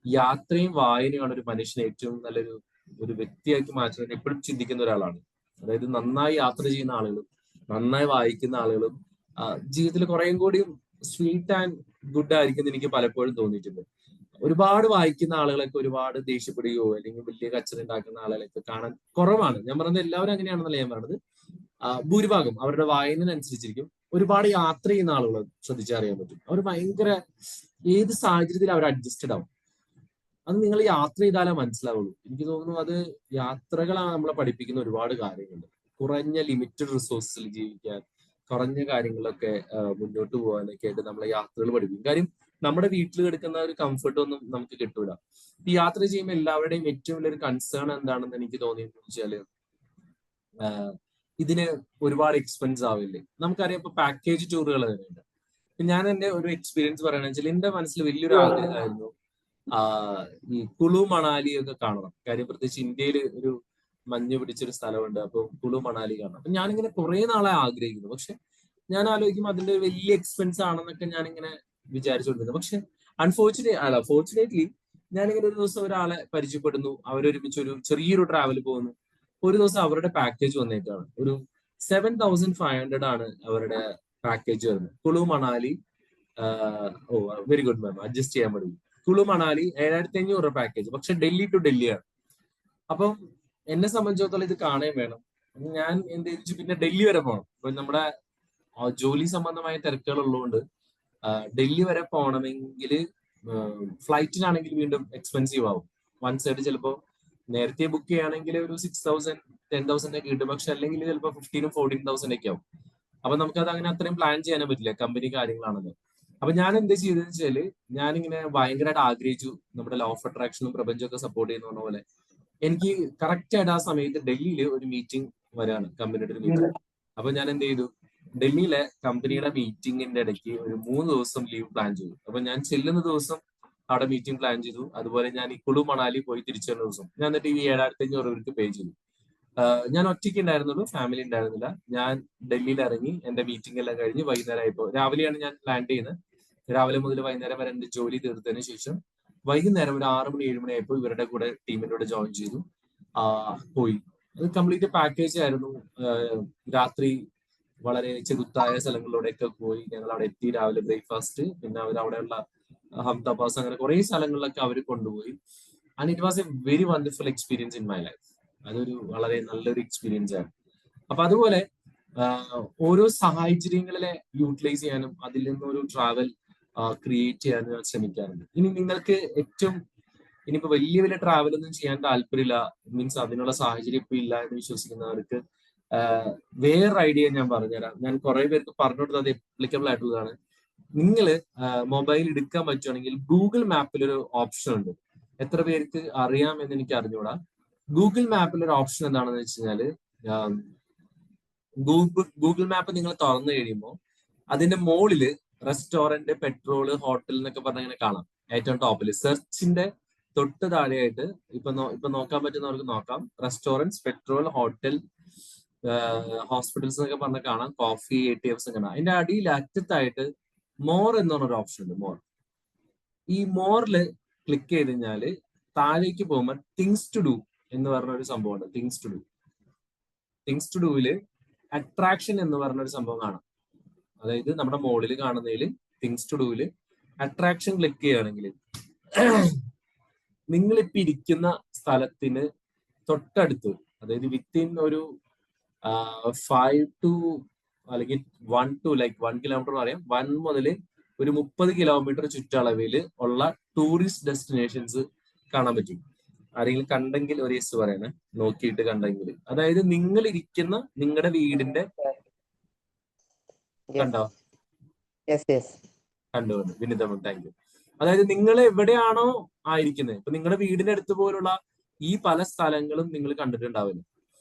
യാത്രയും വായനയാണ് ഒരു മനുഷ്യനെ ഏറ്റവും നല്ലൊരു വ്യക്തിയാക്കി മാറ്റുന്നത് എപ്പോഴും ചിന്തിക്കുന്ന ഒരാളാണ്. അതായത് നന്നായി യാത്ര ചെയ്യുന്ന ആളുകളും നന്നായി വായിക്കുന്ന ആളുകളും ജീവിതത്തിൽ കുറേയും കൂടിയും സ്വീറ്റ് ആൻഡ് ഗുഡ് ആയിരിക്കും എനിക്ക് പലപ്പോഴും തോന്നിയിട്ടുണ്ട്. ഒരുപാട് വായിക്കുന്ന ആളുകളൊക്കെ ഒരുപാട് ദേഷ്യപ്പെടുകയോ അല്ലെങ്കിൽ വലിയ കച്ചറ ഉണ്ടാക്കുന്ന ആളുകളൊക്കെ കാണാൻ കുറവാണ്. ഞാൻ പറഞ്ഞത് എല്ലാവരും അങ്ങനെയാണെന്നല്ല ഞാൻ പറഞ്ഞത്. ഭൂരിഭാഗം അവരുടെ വായനനുസരിച്ചിരിക്കും. ഒരുപാട് യാത്ര ചെയ്യുന്ന ആളുകൾ ശ്രദ്ധിച്ചറിയാൻ പറ്റും. അവർ ഭയങ്കര ഏത് സാഹചര്യത്തിൽ അവർ അഡ്ജസ്റ്റഡ് ആവും. അത് നിങ്ങൾ യാത്ര ചെയ്താലേ മനസ്സിലാവുള്ളൂ. എനിക്ക് തോന്നുന്നു അത് യാത്രകളാണ് നമ്മളെ പഠിപ്പിക്കുന്ന ഒരുപാട് കാര്യങ്ങളുണ്ട്. കുറഞ്ഞ ലിമിറ്റഡ് റിസോഴ്സിൽ ജീവിക്കാൻ, കുറഞ്ഞ കാര്യങ്ങളൊക്കെ മുന്നോട്ട് പോകാനൊക്കെ ആയിട്ട് നമ്മളെ യാത്രകൾ പഠിപ്പിക്കും. കാര്യം നമ്മുടെ വീട്ടിൽ കിടക്കുന്ന ഒരു കംഫർട്ട് ഒന്നും നമുക്ക് കിട്ടൂല. ഈ യാത്ര ചെയ്യുമ്പോൾ എല്ലാവരുടെയും ഏറ്റവും വലിയൊരു കൺസേൺ എന്താണെന്ന് എനിക്ക് തോന്നിയെന്ന് വെച്ചാല് ഇതിന് ഒരുപാട് എക്സ്പെൻസ് ആവില്ലേ. നമുക്കറിയാം ഇപ്പൊ പാക്കേജ് ടൂറുകൾ വരുന്നുണ്ട്. ഞാൻ എന്റെ ഒരു എക്സ്പീരിയൻസ് പറയുകയാണെന്ന് വെച്ചാൽ എന്റെ മനസ്സിൽ വലിയൊരു ആഗ്രഹമായിരുന്നു ഈ കുളു മണാലി ഒക്കെ കാണണം. കാര്യം പ്രത്യേകിച്ച് ഇന്ത്യയിൽ ഒരു മഞ്ഞ് പിടിച്ചൊരു സ്ഥലമുണ്ട്. അപ്പൊ കുളു മണാലി കാണണം. അപ്പൊ ഞാനിങ്ങനെ കുറെ നാളെ ആഗ്രഹിക്കുന്നു. പക്ഷെ ഞാൻ ആലോചിക്കുമ്പോൾ അതിന്റെ ഒരു വലിയ എക്സ്പെൻസ് ആണെന്നൊക്കെ ഞാനിങ്ങനെ വിചാരിച്ചുകൊണ്ടിരുന്നു. പക്ഷെ ഫോർച്ചുനേറ്റ്ലി ഞാനിങ്ങനെ ഒരു ദിവസം ഒരാളെ പരിചയപ്പെടുന്നു. അവരൊരുമിച്ച് ഒരു ചെറിയൊരു ട്രാവൽ പോകുന്നു. ഒരു ദിവസം അവരുടെ പാക്കേജ് വന്നേക്കാണ്. ഒരു 7500 ആണ് അവരുടെ പാക്കേജ് വരുന്നത്. കുളു മണാലി വെരി ഗുഡ് മാം, അഡ്ജസ്റ്റ് ചെയ്യാൻ പറ്റും. കുളു മണാലി 7500 രൂപ പാക്കേജ്. പക്ഷെ ഡൽഹി ടു ഡൽഹിയാണ്. അപ്പം എന്നെ സംബന്ധിച്ചിടത്തോളം ഇത് കാണാൻ വേണം. ഞാൻ എന്ത് ചെയ്തു, പിന്നെ ഡൽഹി വരെ പോകണം. അപ്പൊ നമ്മുടെ ജോലി സംബന്ധമായ തിരക്കുകൾ ഉള്ളതുകൊണ്ട് ഡൽഹി വരെ പോകണമെങ്കിൽ ഫ്ലൈറ്റിനാണെങ്കിൽ വീണ്ടും എക്സ്പെൻസീവ് ആവും. വൺ സൈഡ് ചിലപ്പോൾ നേരത്തെ ബുക്ക് ചെയ്യുകയാണെങ്കിൽ ഒരു 6000 10,000 ഒക്കെ കിട്ടും. പക്ഷെ അല്ലെങ്കിൽ ചിലപ്പോൾ 15,000-14,000 ഒക്കെ ആവും. അപ്പൊ നമുക്കത് അങ്ങനെ അത്രയും പ്ലാൻ ചെയ്യാനും പറ്റില്ല, കമ്പനി കാര്യങ്ങളാണല്ലോ. അപ്പൊ ഞാൻ എന്ത് ചെയ്തെന്ന് വെച്ചാല് ഞാനിങ്ങനെ ഭയങ്കരമായിട്ട് ആഗ്രഹിച്ചു. നമ്മുടെ ലോ ഓഫ് അട്രാക്ഷനും പ്രപഞ്ചമൊക്കെ സപ്പോർട്ട് ചെയ്യുന്ന പോലെ എനിക്ക് കറക്റ്റ് ആയിട്ട് ആ സമയത്ത് ഡൽഹിയിൽ ഒരു മീറ്റിംഗ് വരാണ്, കമ്പനിയുടെ ഒരു മീറ്റിംഗ്. അപ്പൊ ഞാൻ എന്ത് ചെയ്തു, ഡൽഹിയിലെ കമ്പനിയുടെ മീറ്റിംഗിന്റെ ഇടയ്ക്ക് ഒരു 3 ദിവസം ലീവ് പ്ലാൻ ചെയ്തു. അപ്പൊ ഞാൻ ചെല്ലുന്ന ദിവസം അവിടെ മീറ്റിംഗ് പ്ലാൻ ചെയ്തു. അതുപോലെ ഞാൻ ഈ കുളു മണാലി പോയി തിരിച്ചു വരുന്ന ദിവസം ഞാൻ എന്നിട്ട് ഈ 7500 രൂപയ്ക്ക് പേ ചെയ്തു. ഞാൻ ഒറ്റയ്ക്ക് ഉണ്ടായിരുന്നുള്ളൂ, ഫാമിലി ഉണ്ടായിരുന്നില്ല. ഞാൻ ഡൽഹിയിൽ ഇറങ്ങി എന്റെ മീറ്റിംഗ് എല്ലാം കഴിഞ്ഞ് വൈകുന്നേരം ആയപ്പോൾ, രാവിലെയാണ് ഞാൻ ലാൻഡ് ചെയ്യുന്നത്. രാവിലെ മുതൽ വൈകുന്നേരം വരെ എന്റെ ജോലി തീർത്തതിന് ശേഷം വൈകുന്നേരം ഒരു 6 മണി 7 മണി ആയപ്പോൾ ഇവരുടെ കൂടെ ടീമിന്റെ കൂടെ ജോയിൻ ചെയ്തു. പോയി. അത് കംപ്ലീറ്റ് പാക്കേജ് ആയിരുന്നു. രാത്രി വളരെ ചെറുത്തായ സ്ഥലങ്ങളിലൂടെയൊക്കെ പോയി. ഞങ്ങൾ അവിടെ എത്തി. രാവിലെ ബ്രേക്ക്ഫാസ്റ്റ്, പിന്നെ അവിടെയുള്ള ഹംദാബാസ്, അങ്ങനെ കുറെ സ്ഥലങ്ങളിലൊക്കെ അവർ കൊണ്ടുപോയി. And it was A very wonderful experience in my life. അതൊരു വളരെ നല്ലൊരു എക്സ്പീരിയൻസ് ആണ്. അപ്പൊ അതുപോലെ ഓരോ സാഹചര്യങ്ങളിലെ യൂട്ടിലൈസ് ചെയ്യാനും അതിൽ നിന്നൊരു ട്രാവൽ ക്രിയേറ്റ് ചെയ്യാനും ഞാൻ ശ്രമിക്കാറുണ്ട്. ഇനി നിങ്ങൾക്ക് ഏറ്റവും ഇനിയിപ്പോ വലിയ വലിയ ട്രാവൽ ഒന്നും ചെയ്യാൻ താല്പര്യമില്ല, മീൻസ് അതിനുള്ള സാഹചര്യം ഇപ്പൊ ഇല്ല എന്ന് വിശ്വസിക്കുന്നവർക്ക് വേറൊരു ഐഡിയ ഞാൻ പറഞ്ഞുതരാം. ഞാൻ കുറെ പേർക്ക് പറഞ്ഞു കൊടുത്തത് അത് അപ്ലിക്കബിൾ ആയിട്ടുള്ളതാണ്. നിങ്ങൾ മൊബൈൽ എടുക്കാൻ പറ്റുവാണെങ്കിൽ ഗൂഗിൾ മാപ്പിൽ ഒരു ഓപ്ഷൻ ഉണ്ട്, എത്ര പേർക്ക് അറിയാം എന്ന് എനിക്ക് അറിഞ്ഞൂടാ. ഗൂഗിൾ മാപ്പിൽ ഒരു ഓപ്ഷൻ എന്താണെന്ന് വെച്ച് കഴിഞ്ഞാല് ഗൂഗിൾ മാപ്പ് നിങ്ങൾ തുറന്നു കഴിയുമ്പോൾ അതിന്റെ മുകളില് റെസ്റ്റോറന്റ്, പെട്രോള്, ഹോട്ടൽ എന്നൊക്കെ പറഞ്ഞ ഇങ്ങനെ കാണാം. ഏറ്റവും ടോപ്പില് സെർച്ചിന്റെ തൊട്ട് താഴെയായിട്ട് ഇപ്പൊ നോക്കാൻ പറ്റുന്നവർക്ക് നോക്കാം. റെസ്റ്റോറൻറ്റ്സ്, പെട്രോൾ, ഹോട്ടൽ, ഹോസ്പിറ്റൽസ് എന്നൊക്കെ പറഞ്ഞ കാണാം. കോഫി, ATFs കാണാം. അതിന്റെ അടിയിൽ അറ്റത്തായിട്ട് മോർ എന്ന് പറഞ്ഞൊരു ഓപ്ഷൻ ഉണ്ട്. മോർ, ഈ മോറില് ക്ലിക്ക് ചെയ്ത് കഴിഞ്ഞാല് താഴേക്ക് പോകുമ്പോൾ തിങ്സ് ടു ഡു എന്ന് പറഞ്ഞ ഒരു സംഭവമുണ്ട്. തിങ്സ് ടു ഡൂവില് അട്രാക്ഷൻ എന്ന് പറഞ്ഞൊരു സംഭവം കാണാം. അതായത് നമ്മുടെ മോളിൽ കാണുന്നതിൽ തിങ്സ് ടു ഡൂവില് അട്രാക്ഷൻ ക്ലിക്ക് ചെയ്യുകയാണെങ്കിൽ നിങ്ങളിപ്പോ ഇരിക്കുന്ന സ്ഥലത്തിന് തൊട്ടടുത്ത്, അതായത് വിത്തിൻ ഒരു 5 to അല്ലെങ്കിൽ 1 to 1 കിലോമീറ്റർ എന്ന് പറയാം, 1 മുതൽ ഒരു 30 കിലോമീറ്റർ ചുറ്റളവിൽ ഉള്ള ടൂറിസ്റ്റ് ഡെസ്റ്റിനേഷൻസ് കാണാൻ പറ്റും. ആരെങ്കിലും കണ്ടെങ്കിൽ ഒരു യെസ് പറയണേ, നോക്കിയിട്ട് കണ്ടെങ്കിൽ. അതായത് നിങ്ങൾ ഇരിക്കുന്ന നിങ്ങളുടെ വീടിന്റെ കണ്ടോ? കണ്ടു വിനിത, താങ്ക് യു. അതായത് നിങ്ങൾ എവിടെയാണോ ആയിരിക്കുന്നത്, ഇപ്പൊ നിങ്ങളുടെ വീടിന്റെ അടുത്ത് പോലുള്ള ഈ പല സ്ഥലങ്ങളും നിങ്ങൾ കണ്ടിട്ടുണ്ടാവില്ല.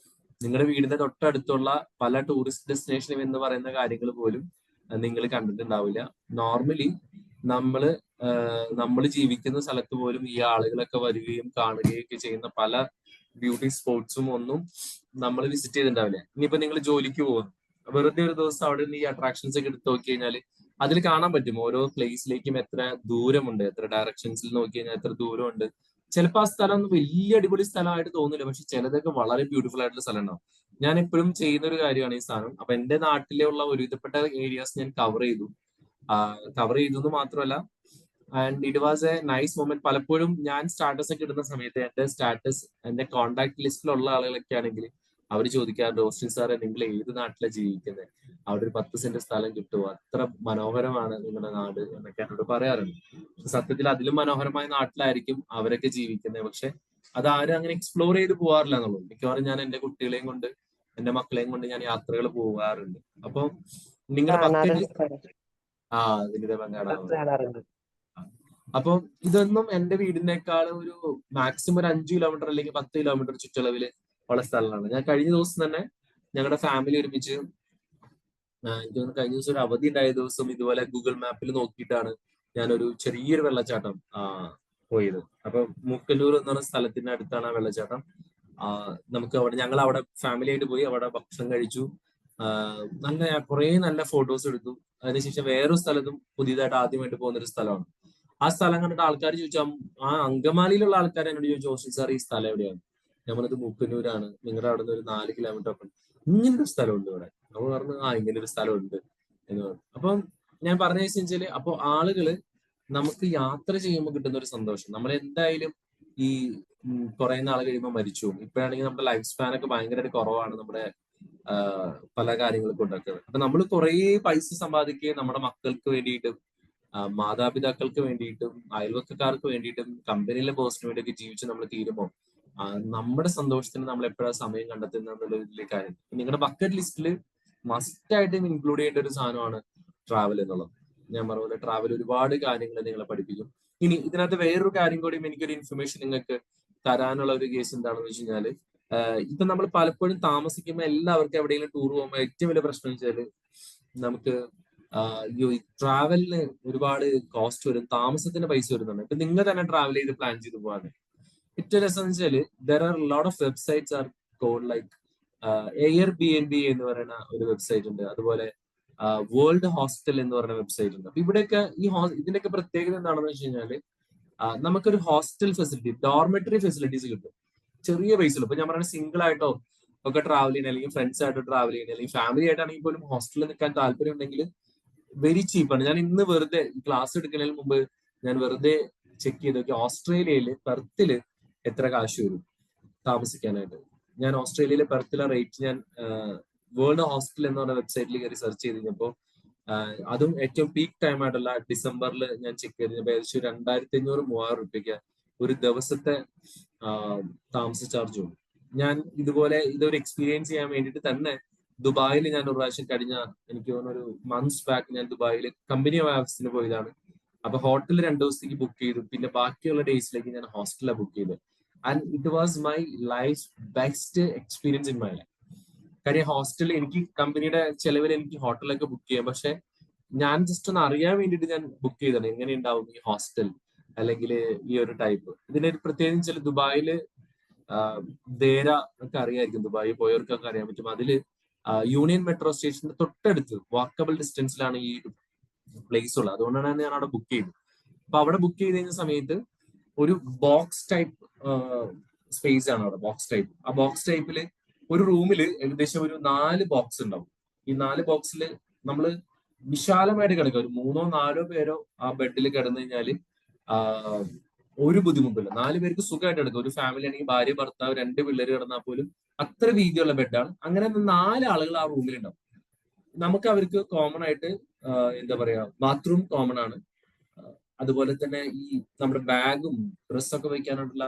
നിങ്ങളുടെ വീടിന്റെ തൊട്ടടുത്തുള്ള പല ടൂറിസ്റ്റ് ഡെസ്റ്റിനേഷൻ എന്ന് പറയുന്ന കാര്യങ്ങൾ പോലും നിങ്ങൾ കണ്ടിട്ടുണ്ടാവില്ല. നോർമലി നമ്മൾ ജീവിക്കുന്ന സ്ഥലത്ത് പോലും ഈ ആളുകളൊക്കെ വരികയും കാണുകയും ഒക്കെ ചെയ്യുന്ന പല ബ്യൂട്ടി സ്പോട്സും ഒന്നും നമ്മൾ വിസിറ്റ് ചെയ്തിട്ടുണ്ടാവില്ല. ഇനിയിപ്പോ നിങ്ങൾ ജോലിക്ക് പോകുന്നു, വെറുതെ ഒരു ദിവസം അവിടെ നിന്ന് ഈ അട്രാക്ഷൻസ് ഒക്കെ എടുത്ത് നോക്കി കഴിഞ്ഞാൽ അതിൽ കാണാൻ പറ്റും ഓരോ പ്ലേസിലേക്കും എത്ര ദൂരമുണ്ട്, എത്ര ഡയറക്ഷൻസിൽ നോക്കി കഴിഞ്ഞാൽ എത്ര ദൂരമുണ്ട്. ചിലപ്പോൾ ആ സ്ഥലം ഒന്നും വലിയ അടിപൊളി സ്ഥലമായിട്ട് തോന്നില്ല, പക്ഷെ ചിലതൊക്കെ വളരെ ബ്യൂട്ടിഫുൾ ആയിട്ടുള്ള സ്ഥലം ഉണ്ടാവും. ഞാൻ എപ്പോഴും ചെയ്യുന്ന ഒരു കാര്യമാണ് ഈ സാധനം. അപ്പൊ എന്റെ നാട്ടിലുള്ള ഒരുവിധപ്പെട്ട ഏരിയാസ് ഞാൻ കവർ ചെയ്തു എന്ന് മാത്രമല്ല, and it was A nice moment. പലപ്പോഴും ഞാൻ സ്റ്റാറ്റസ് ഒക്കെ ഇടുന്ന സമയത്ത് എന്റെ കോൺടാക്ട് ലിസ്റ്റിലുള്ള ആളുകളൊക്കെ ആണെങ്കിൽ അവർ ചോദിക്കാറുണ്ട്, ഓസ്റ്റിൻ സാറെ നിങ്ങൾ ഏത് നാട്ടിലാണ് ജീവിക്കുന്നത്, അവിടെ ഒരു 10 സെന്റ് സ്ഥലം കിട്ടുമോ, അത്ര മനോഹരമാണ് നിങ്ങളുടെ നാട് എന്നൊക്കെ എന്നോട് പറയാറുണ്ട്. സത്യത്തിൽ അതിലും മനോഹരമായ നാട്ടിലായിരിക്കും അവരൊക്കെ ജീവിക്കുന്നത്. പക്ഷെ അതാരും അങ്ങനെ എക്സ്പ്ലോർ ചെയ്ത് പോകാറില്ല എന്നുള്ളൂ. മിക്കവാറും ഞാൻ എന്റെ കുട്ടികളെയും കൊണ്ട്, എന്റെ മക്കളെയും കൊണ്ട് ഞാൻ യാത്രകൾ പോകാറുണ്ട്. അപ്പൊ നിങ്ങളുടെ അപ്പൊ ഇതൊന്നും എന്റെ വീടിനേക്കാൾ ഒരു മാക്സിമം ഒരു 5 കിലോമീറ്റർ അല്ലെങ്കിൽ 10 കിലോമീറ്റർ ചുറ്റളവില് ഉള്ള സ്ഥലമാണ്. ഞാൻ കഴിഞ്ഞ ദിവസം തന്നെ ഞങ്ങളുടെ ഫാമിലി ഒരുമിച്ച്, എനിക്ക് കഴിഞ്ഞ ദിവസം ഒരു അവധി ഉണ്ടായ ദിവസം ഇതുപോലെ ഗൂഗിൾ മാപ്പിൽ നോക്കിയിട്ടാണ് ഞാനൊരു ചെറിയൊരു വെള്ളച്ചാട്ടം പോയത്. അപ്പൊ മൂക്കന്നൂർ എന്ന് പറഞ്ഞ സ്ഥലത്തിന്റെ അടുത്താണ് ആ വെള്ളച്ചാട്ടം. നമുക്ക് അവിടെ ഞങ്ങൾ അവിടെ ഫാമിലി ആയിട്ട് പോയി, അവിടെ ഭക്ഷണം കഴിച്ചു, കുറെ നല്ല ഫോട്ടോസ് എടുത്തു. അതിനുശേഷം വേറൊരു സ്ഥലത്തും പുതിയതായിട്ട് ആദ്യമായിട്ട് പോകുന്ന ഒരു സ്ഥലമാണ്. ആ സ്ഥലം കണ്ടിട്ട് ആൾക്കാർ ചോദിച്ചാൽ, ആ അങ്കമാലിയിലുള്ള ആൾക്കാർ എന്നോട് ചോദിച്ചു, ഓസ്റ്റിൻ സാർ ഈ സ്ഥലം എവിടെയാണ്? ഞാൻ പറഞ്ഞത് മൂക്കന്നൂരാണ്, നിങ്ങളുടെ അവിടെ നിന്ന് ഒരു 4 കിലോമീറ്റർ ഒക്കെ. ഇങ്ങനൊരു സ്ഥലമുണ്ട് ഇവിടെ. അപ്പൊ പറഞ്ഞു, ഇങ്ങനൊരു സ്ഥലമുണ്ട് എന്ന് പറഞ്ഞു. അപ്പം ഞാൻ പറഞ്ഞ വെച്ചാല്, അപ്പൊ ആളുകള് നമുക്ക് യാത്ര ചെയ്യുമ്പോൾ കിട്ടുന്ന ഒരു സന്തോഷം, നമ്മൾ എന്തായാലും ഈ കുറെ നാൾ കഴിയുമ്പോൾ മരിച്ചു പോകും. ഇപ്പോഴാണെങ്കിൽ നമ്മുടെ ലൈഫ് സ്പാൻ ഒക്കെ ഭയങ്കരമായിട്ട് കുറവാണ്, നമ്മുടെ പല കാര്യങ്ങൾക്ക് ഉണ്ടാക്കുന്നത്. അപ്പൊ നമ്മൾ കുറെ പൈസ സമ്പാദിക്കുകയും നമ്മുടെ മക്കൾക്ക് വേണ്ടിയിട്ടും മാതാപിതാക്കൾക്ക് വേണ്ടിയിട്ടും അയൽവക്കക്കാർക്ക് വേണ്ടിയിട്ടും കമ്പനിയിലെ ബോസിന് വേണ്ടിയൊക്കെ ജീവിച്ച് നമ്മൾ തീരുമ്പോൾ നമ്മുടെ സന്തോഷത്തിന് നമ്മൾ എപ്പോഴാണ് സമയം കണ്ടെത്തുന്നത് എന്നുള്ള വലിയ കാര്യം. നിങ്ങളുടെ ബക്കറ്റ് ലിസ്റ്റിൽ മസ്റ്റ് ആയിട്ടും ഇൻക്ലൂഡ് ചെയ്യേണ്ട ഒരു സാധനമാണ് ട്രാവൽ എന്നുള്ളത്. ഞാൻ പറഞ്ഞ പോലെ ട്രാവൽ ഒരുപാട് കാര്യങ്ങൾ നിങ്ങളെ പഠിപ്പിക്കും. ഇനി ഇതിനകത്ത് വേറൊരു കാര്യം കൂടിയും എനിക്കൊരു ഇൻഫർമേഷൻ നിങ്ങൾക്ക് തരാനുള്ള ഒരു കേസ് എന്താണെന്ന് വെച്ച് കഴിഞ്ഞാല്, ഇപ്പൊ നമ്മൾ പലപ്പോഴും താമസിക്കുമ്പോൾ എല്ലാവർക്കും എവിടെയെങ്കിലും ടൂർ പോകുമ്പോൾ ഏറ്റവും വലിയ പ്രശ്നം വെച്ചാല് നമുക്ക് ട്രാവലിന് ഒരുപാട് കോസ്റ്റ് വരും, താമസത്തിന് പൈസ വരുന്നുണ്ട്. ഇപ്പൊ നിങ്ങൾ തന്നെ ട്രാവൽ ചെയ്ത് പ്ലാൻ ചെയ്ത് പോകാൻ ഏറ്റവും രസം വെച്ചാല് there are lot of websites are called like Airbnb എന്ന് പറയുന്ന ഒരു വെബ്സൈറ്റ് ഉണ്ട്, അതുപോലെ വേൾഡ് ഹോസ്റ്റൽ എന്ന് പറയുന്ന വെബ്സൈറ്റ് ഉണ്ട്. അപ്പൊ ഇവിടെയൊക്കെ ഇതിന്റെയൊക്കെ പ്രത്യേകത എന്താണെന്ന് വെച്ച് കഴിഞ്ഞാല് നമുക്കൊരു ഹോസ്റ്റൽ ഫെസിലിറ്റി, ഡോർമെറ്ററി ഫെസിലിറ്റീസ് കിട്ടും ചെറിയ പൈസയിൽ. ഇപ്പൊ ഞാൻ പറയുന്നത് സിംഗിൾ ആയിട്ടോ ഒക്കെ ട്രാവൽ ചെയ്യണം, അല്ലെങ്കിൽ ഫ്രണ്ട്സ് ആയിട്ടോ ട്രാവൽ ചെയ്യണം, അല്ലെങ്കിൽ ഫാമിലി ആയിട്ടാണെങ്കിൽ പോലും ഹോസ്റ്റലിൽ നിൽക്കാൻ താല്പര്യം ഉണ്ടെങ്കിൽ വെരി ചീപ്പാണ്. ഞാൻ ഇന്ന് വെറുതെ ക്ലാസ് എടുക്കുന്നതിന് മുമ്പ് ഞാൻ വെറുതെ ചെക്ക് ചെയ്ത് നോക്കി, ഓസ്ട്രേലിയയില് പെർത്തില് എത്ര കാശ് വരും താമസിക്കാനായിട്ട്. ഞാൻ ഓസ്ട്രേലിയയിലെ പെർത്തിലെ റേറ്റ് ഞാൻ വേൾഡ് ഹോസ്റ്റൽ എന്ന് പറഞ്ഞ വെബ്സൈറ്റിൽ കയറി സെർച്ച് ചെയ്ത് കഴിഞ്ഞപ്പോൾ, അതും ഏറ്റവും പീക്ക് ടൈം ആയിട്ടുള്ള ഡിസംബറിൽ ഞാൻ ചെക്ക് ചെയ്ത് കഴിഞ്ഞപ്പോൾ ഏകദേശം 2500-3000 രൂപയ്ക്ക് ഒരു ദിവസത്തെ താമസ ചാർജ് ഉണ്ട്. ഞാൻ ഇതൊരു എക്സ്പീരിയൻസ് ചെയ്യാൻ വേണ്ടിയിട്ട് തന്നെ ദുബായിൽ ഞാൻ ഒരു പ്രാവശ്യം കഴിഞ്ഞ എനിക്ക് തോന്നുന്ന ഒരു മന്ത്സ് ബാക്ക് ഞാൻ ദുബായിൽ കമ്പനി ഓഫ് ആഫീസിന് പോയതാണ്. അപ്പൊ ഹോട്ടൽ 2 ദിവസത്തേക്ക് ബുക്ക് ചെയ്തു. പിന്നെ ബാക്കിയുള്ള ഡേയ്സിലേക്ക് ഞാൻ ഹോസ്റ്റലിലാണ് ബുക്ക് ചെയ്തത്. And it was my life best experience in my life. കാര്യം ഹോസ്റ്റലിൽ എനിക്ക് കമ്പനിയുടെ ചെലവിൽ എനിക്ക് ഹോട്ടലൊക്കെ ബുക്ക് ചെയ്യാം. പക്ഷെ ഞാൻ ജസ്റ്റ് ഒന്ന് അറിയാൻ വേണ്ടിയിട്ട് ഞാൻ ബുക്ക് ചെയ്തതാണ് എങ്ങനെ ഉണ്ടാവും ഈ ഹോസ്റ്റൽ അല്ലെങ്കിൽ ഈ ഒരു ടൈപ്പ്. ഇതിനൊരു പ്രത്യേകിച്ച് ദുബായില് ദേര ഒക്കെ അറിയായിരിക്കും, ദുബായി പോയവർക്കൊക്കെ അറിയാൻ പറ്റും. അതില് യൂണിയൻ മെട്രോ സ്റ്റേഷന്റെ തൊട്ടടുത്ത് വാക്കബിൾ ഡിസ്റ്റൻസിലാണ് ഈ പ്ലേസ് ഉള്ളത്. അതുകൊണ്ടാണ് ഞാൻ അവിടെ ബുക്ക് ചെയ്തത്. അപ്പൊ അവിടെ ബുക്ക് ചെയ്ത് കഴിഞ്ഞ സമയത്ത് ഒരു ബോക്സ് ടൈപ്പ് സ്പേസ് ആണ് അവിടെ, ബോക്സ് ടൈപ്പ്. ആ ബോക്സ് ടൈപ്പില് ഒരു റൂമിൽ ഏകദേശം ഒരു 4 ബോക്സ് ഉണ്ടാവും. ഈ 4 ബോക്സിൽ നമ്മൾ വിശാലമായിട്ട് കിടക്കുക, ഒരു 3-4 പേരോ ആ ബെഡിൽ കിടന്നു കഴിഞ്ഞാല് ഒരു ബുദ്ധിമുട്ടില്ല. 4 പേർക്ക് സുഖമായിട്ട് എടുക്കും. ഒരു ഫാമിലി ആണെങ്കിൽ ഭാര്യ ഭർത്താവ് 2 പിള്ളേർ കിടന്നാൽ പോലും അത്ര വീതിയുള്ള ബെഡാണ്. അങ്ങനെ 4 ആളുകൾ ആ റൂമിലുണ്ടാവും. നമുക്ക് അവർക്ക് കോമൺ ആയിട്ട് എന്താ പറയാ, ബാത്റൂം കോമൺ ആണ്. അതുപോലെ തന്നെ ഈ നമ്മുടെ ബാഗും ഡ്രസ്സൊക്കെ വെക്കാനായിട്ടുള്ള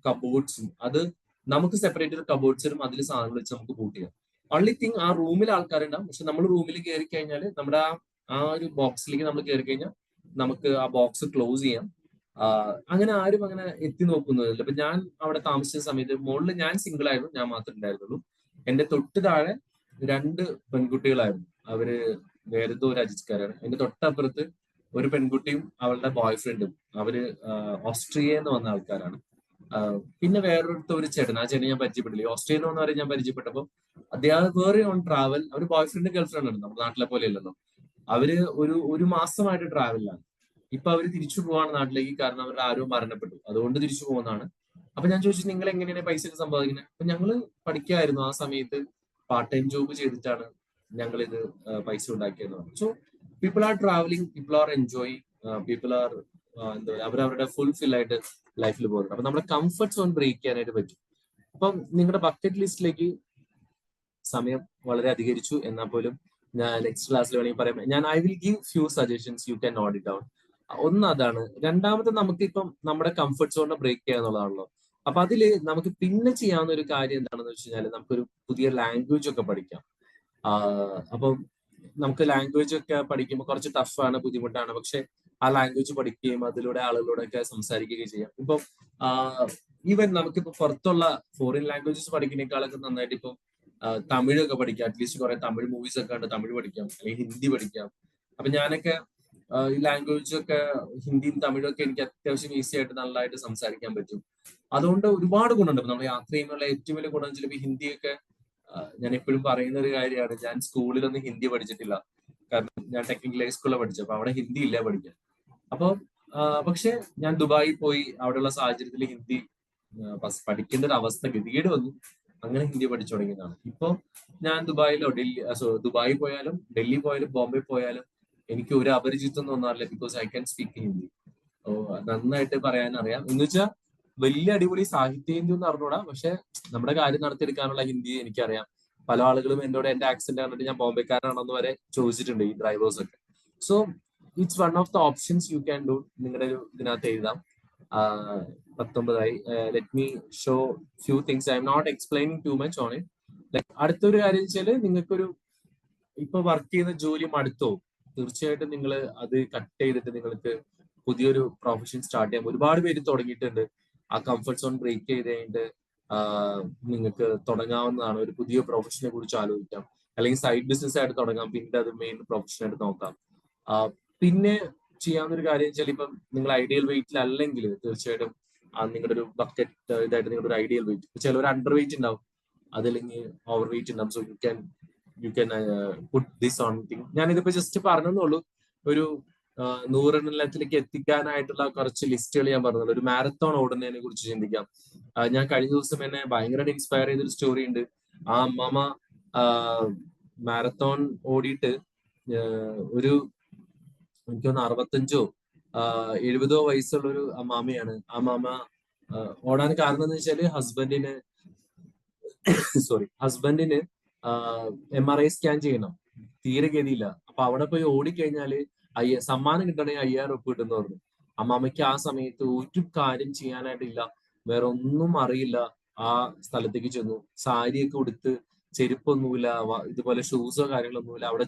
കബോർഡ്സും, അത് നമുക്ക് സെപ്പറേറ്റ് ഒരു കബോർഡ്സിലും അതിൽ സാധനങ്ങൾ വെച്ച് നമുക്ക് ബൂട്ട് ചെയ്യാം. ഓൺലി തിങ് ആ റൂമിൽ ആൾക്കാരുണ്ടാവും. പക്ഷെ നമ്മൾ റൂമിൽ കയറി കഴിഞ്ഞാൽ നമ്മുടെ ആ ഒരു ബോക്സിലേക്ക് നമ്മൾ കയറി കഴിഞ്ഞാൽ നമുക്ക് ആ ബോക്സ് ക്ലോസ് ചെയ്യാം. അങ്ങനെ ആരും അങ്ങനെ എത്തി നോക്കുന്നതില്ല. ഇപ്പൊ ഞാൻ അവിടെ താമസിച്ച സമയത്ത് മുകളിൽ ഞാൻ സിംഗിൾ ആയിരുന്നു, ഞാൻ മാത്രമേ ഉണ്ടായിരുന്നുള്ളൂ. എന്റെ തൊട്ട് താഴെ 2 പെൺകുട്ടികളായിരുന്നു. അവര് വേറെ ഒരു രാജ്യക്കാരാണ്. എന്റെ തൊട്ടപ്പുറത്ത് ഒരു പെൺകുട്ടിയും അവളുടെ ബോയ് ഫ്രണ്ടും. അവര് ഓസ്ട്രിയയിൽ നിന്ന് വന്ന ആൾക്കാരാണ്. പിന്നെ വേറൊരുത്ത ഒരു ചേട്ടൻ, ആ ചേട്ടൻ ഞാൻ പരിചയപ്പെട്ടില്ല. ഓസ്ട്രിയയിൽ നിന്ന് വന്നവരെ ഞാൻ പരിചയപ്പെട്ടപ്പോൾ അദ്ദേഹം വേറെ ഓൺ ട്രാവൽ. അവര് ബോയ് ഫ്രണ്ട് ഗേൾ ഫ്രണ്ട് ആണ്, നമ്മുടെ നാട്ടിലെ പോലെ അല്ലല്ലോ. അവര് ഒരു മാസമായിട്ട് ട്രാവലിലാണ്. ഇപ്പൊ അവര് തിരിച്ചു പോവാണ് നാട്ടിലേക്ക്. കാരണം അവരുടെ ആരോ മരണപ്പെട്ടു, അതുകൊണ്ട് തിരിച്ചു പോകുന്നതാണ്. അപ്പൊ ഞാൻ ചോദിച്ചു, നിങ്ങൾ എങ്ങനെയാണ് പൈസ ഒക്കെ സമ്പാദിക്കുന്നത്? അപ്പൊ ഞങ്ങള് പഠിക്കായിരുന്നു. ആ സമയത്ത് പാർട്ട് ടൈം ജോബ് ചെയ്തിട്ടാണ് ഞങ്ങൾ ഇത് പൈസ ഉണ്ടാക്കിയെന്ന് പറഞ്ഞു. So people are travelling, people are enjoying, people are എന്താ പറയുക, അവരവരുടെ ഫുൾഫിൽ ആയിട്ട് ലൈഫിൽ പോകുന്നത്. അപ്പൊ നമ്മുടെ കംഫർട്ട് സോൺ ബ്രേക്ക് ചെയ്യാനായിട്ട് പറ്റും. അപ്പം നിങ്ങളുടെ ബക്കറ്റ് ലിസ്റ്റിലേക്ക് സമയം വളരെ അധികരിച്ചു എന്നാൽ പോലും ഞാൻ നെക്സ്റ്റ് ക്ലാസ്സിൽ വേണമെങ്കിൽ പറയാം. I will give few suggestions, you can note it down. ഒന്ന് അതാണ്. രണ്ടാമത്തെ, നമുക്ക് ഇപ്പം നമ്മുടെ കംഫർട്ട് സോണിനെ ബ്രേക്ക് ചെയ്യുക എന്നുള്ളതാണല്ലോ. അപ്പൊ അതില് നമുക്ക് പിന്നെ ചെയ്യാവുന്ന ഒരു കാര്യം എന്താണെന്ന് വെച്ച് കഴിഞ്ഞാൽ നമുക്കൊരു പുതിയ ലാംഗ്വേജ് ഒക്കെ പഠിക്കാം. അപ്പം നമുക്ക് ലാംഗ്വേജ് ഒക്കെ പഠിക്കുമ്പോൾ കുറച്ച് ടഫാണ്, ബുദ്ധിമുട്ടാണ്. പക്ഷെ ആ ലാംഗ്വേജ് പഠിക്കുകയും അതിലൂടെ ആളുകളോടൊക്കെ സംസാരിക്കുകയും ചെയ്യാം. ഇപ്പം ഈവൻ നമുക്കിപ്പോ പുറത്തുള്ള ഫോറിൻ ലാംഗ്വേജസ് പഠിക്കുന്നേക്കാളൊക്കെ നന്നായിട്ട് ഇപ്പം തമിഴൊക്കെ പഠിക്കാം. അറ്റ്ലീസ്റ്റ് കുറെ തമിഴ് മൂവീസ് ഒക്കെ ഉണ്ട്, തമിഴ് പഠിക്കാം, അല്ലെങ്കിൽ ഹിന്ദി പഠിക്കാം. അപ്പൊ ഞാനൊക്കെ ഈ ലാംഗ്വേജ് ഒക്കെ ഹിന്ദിയും തമിഴും ഒക്കെ എനിക്ക് അത്യാവശ്യം ഈസി ആയിട്ട് നല്ലതായിട്ട് സംസാരിക്കാൻ പറ്റും. അതുകൊണ്ട് ഒരുപാട് ഗുണമുണ്ട്. നമ്മൾ യാത്ര ചെയ്യുമ്പോൾ ഏറ്റവും വലിയ ഗുണം ചിലപ്പോൾ ഹിന്ദിയൊക്കെ, ഞാൻ എപ്പോഴും പറയുന്ന ഒരു കാര്യമാണ്, ഞാൻ സ്കൂളിലൊന്നും ഹിന്ദി പഠിച്ചിട്ടില്ല. കാരണം ഞാൻ ടെക്നിക്കൽ ഹൈസ്കൂളിൽ പഠിച്ചു. അപ്പൊ അവിടെ ഹിന്ദി ഇല്ല പഠിക്കാൻ. അപ്പൊ പക്ഷെ ഞാൻ ദുബായിൽ പോയി അവിടെയുള്ള സാഹചര്യത്തിൽ ഹിന്ദി പഠിക്കേണ്ട ഒരു അവസ്ഥ ഗതികേട് വന്നു. അങ്ങനെ ഹിന്ദി പഠിച്ചു തുടങ്ങിയതാണ്. ഇപ്പൊ ഞാൻ ദുബായിലോ ദുബായി പോയാലും ഡൽഹി പോയാലും ബോംബെ പോയാലും എനിക്ക് ഒരു അപരിചിതം തോന്നാറില്ല. Because I can speak Hindi. നന്നായിട്ട് പറയാൻ അറിയാം. എന്ന് വെച്ചാൽ വലിയ അടിപൊളി സാഹിത്യ ഹിന്ദി ഒന്നും അറിഞ്ഞൂടാ, പക്ഷെ നമ്മുടെ കാര്യം നടത്തിയെടുക്കാനുള്ള ഹിന്ദി എനിക്കറിയാം. പല ആളുകളും എന്നോട് എന്റെ ആക്സെന്റ് കണ്ടിട്ട് ഞാൻ ബോംബെക്കാരനാണെന്ന് വരെ ചോദിച്ചിട്ടുണ്ട്, ഈ ഡ്രൈവേഴ്സ് ഒക്കെ. So it's one of the options you can do. നിങ്ങളുടെ ഒരു ഇതിനകത്ത് എഴുതാം. 19 let me show few things. I'm not explaining too much on it. Like അടുത്തൊരു കാര്യം വെച്ചാല്, നിങ്ങൾക്കൊരു ഇപ്പൊ വർക്ക് ചെയ്യുന്ന ജോലി മടുത്തോ, തീർച്ചയായിട്ടും നിങ്ങൾ അത് കട്ട് ചെയ്തിട്ട് നിങ്ങൾക്ക് പുതിയൊരു പ്രൊഫഷൻ സ്റ്റാർട്ട് ചെയ്യാം. ഒരുപാട് പേര് തുടങ്ങിയിട്ടുണ്ട്. ആ കംഫർട്ട് സോൺ ബ്രേക്ക് ചെയ്ത് കഴിഞ്ഞിട്ട് നിങ്ങൾക്ക് തുടങ്ങാവുന്നതാണ്. ഒരു പുതിയ പ്രൊഫഷനെ കുറിച്ച് ആലോചിക്കാം, അല്ലെങ്കിൽ സൈഡ് ബിസിനസ് ആയിട്ട് തുടങ്ങാം, പിന്നെ അത് മെയിൻ പ്രൊഫഷൻ ആയിട്ട് നോക്കാം. പിന്നെ ചെയ്യാവുന്ന ഒരു കാര്യം വെച്ചാൽ, ഇപ്പം നിങ്ങൾ ഐഡിയൽ വെയിറ്റിൽ അല്ലെങ്കിൽ തീർച്ചയായിട്ടും നിങ്ങളുടെ ഒരു ബക്കറ്റ് ഇതായിട്ട് നിങ്ങളുടെ ഒരു ഐഡിയൽ വെയിറ്റ്, ചിലവർ അണ്ടർ വെയിറ്റ് ഉണ്ടാവും, അതല്ലെങ്കിൽ ഓവർ വെയിറ്റ് ഉണ്ടാവും. So you can put this on thing. ഞാനിതിപ്പോ ജസ്റ്റ് പറഞ്ഞെന്നുള്ളൂ. ഒരു 100 എണ്ണത്തിലേക്ക് എത്തിക്കാനായിട്ടുള്ള കുറച്ച് ലിസ്റ്റുകൾ ഞാൻ പറഞ്ഞത്. ഒരു മാരത്തോൺ ഓടുന്നതിനെ കുറിച്ച് ചിന്തിക്കാം. ഞാൻ കഴിഞ്ഞ ദിവസം എന്നെ ഭയങ്കരമായിട്ട് ഇൻസ്പയർ ചെയ്തൊരു സ്റ്റോറി ഉണ്ട്. ആ അമ്മാമ മാരത്തോൺ ഓടിയിട്ട് ഒരു എനിക്ക് തോന്നുന്നു 65 70 വയസ്സുള്ള ഒരു അമ്മാമയാണ്. ആ അമ്മാമ ഓടാൻ കാരണം എന്ന് വെച്ചാല് ഹസ്ബൻഡിന് MRI സ്കാൻ ചെയ്യണം, തീരെ ഗതിയില്ല. അപ്പൊ അവിടെ പോയി ഓടിക്കഴിഞ്ഞാല് സമ്മാനം കിട്ടണമെങ്കിൽ 5000 രൂപ കിട്ടുമെന്ന് പറഞ്ഞു. അമ്മാമയ്ക്ക് ആ സമയത്ത് ഒരു കാര്യം ചെയ്യാനായിട്ടില്ല, വേറെ ഒന്നും അറിയില്ല. ആ സ്ഥലത്തേക്ക് ചെന്നു, സാരിയൊക്കെ ഉടുത്ത് ചെരുപ്പൊന്നുമില്ല, ഇതുപോലെ ഷൂസോ കാര്യങ്ങളൊന്നുമില്ല. അവിടെ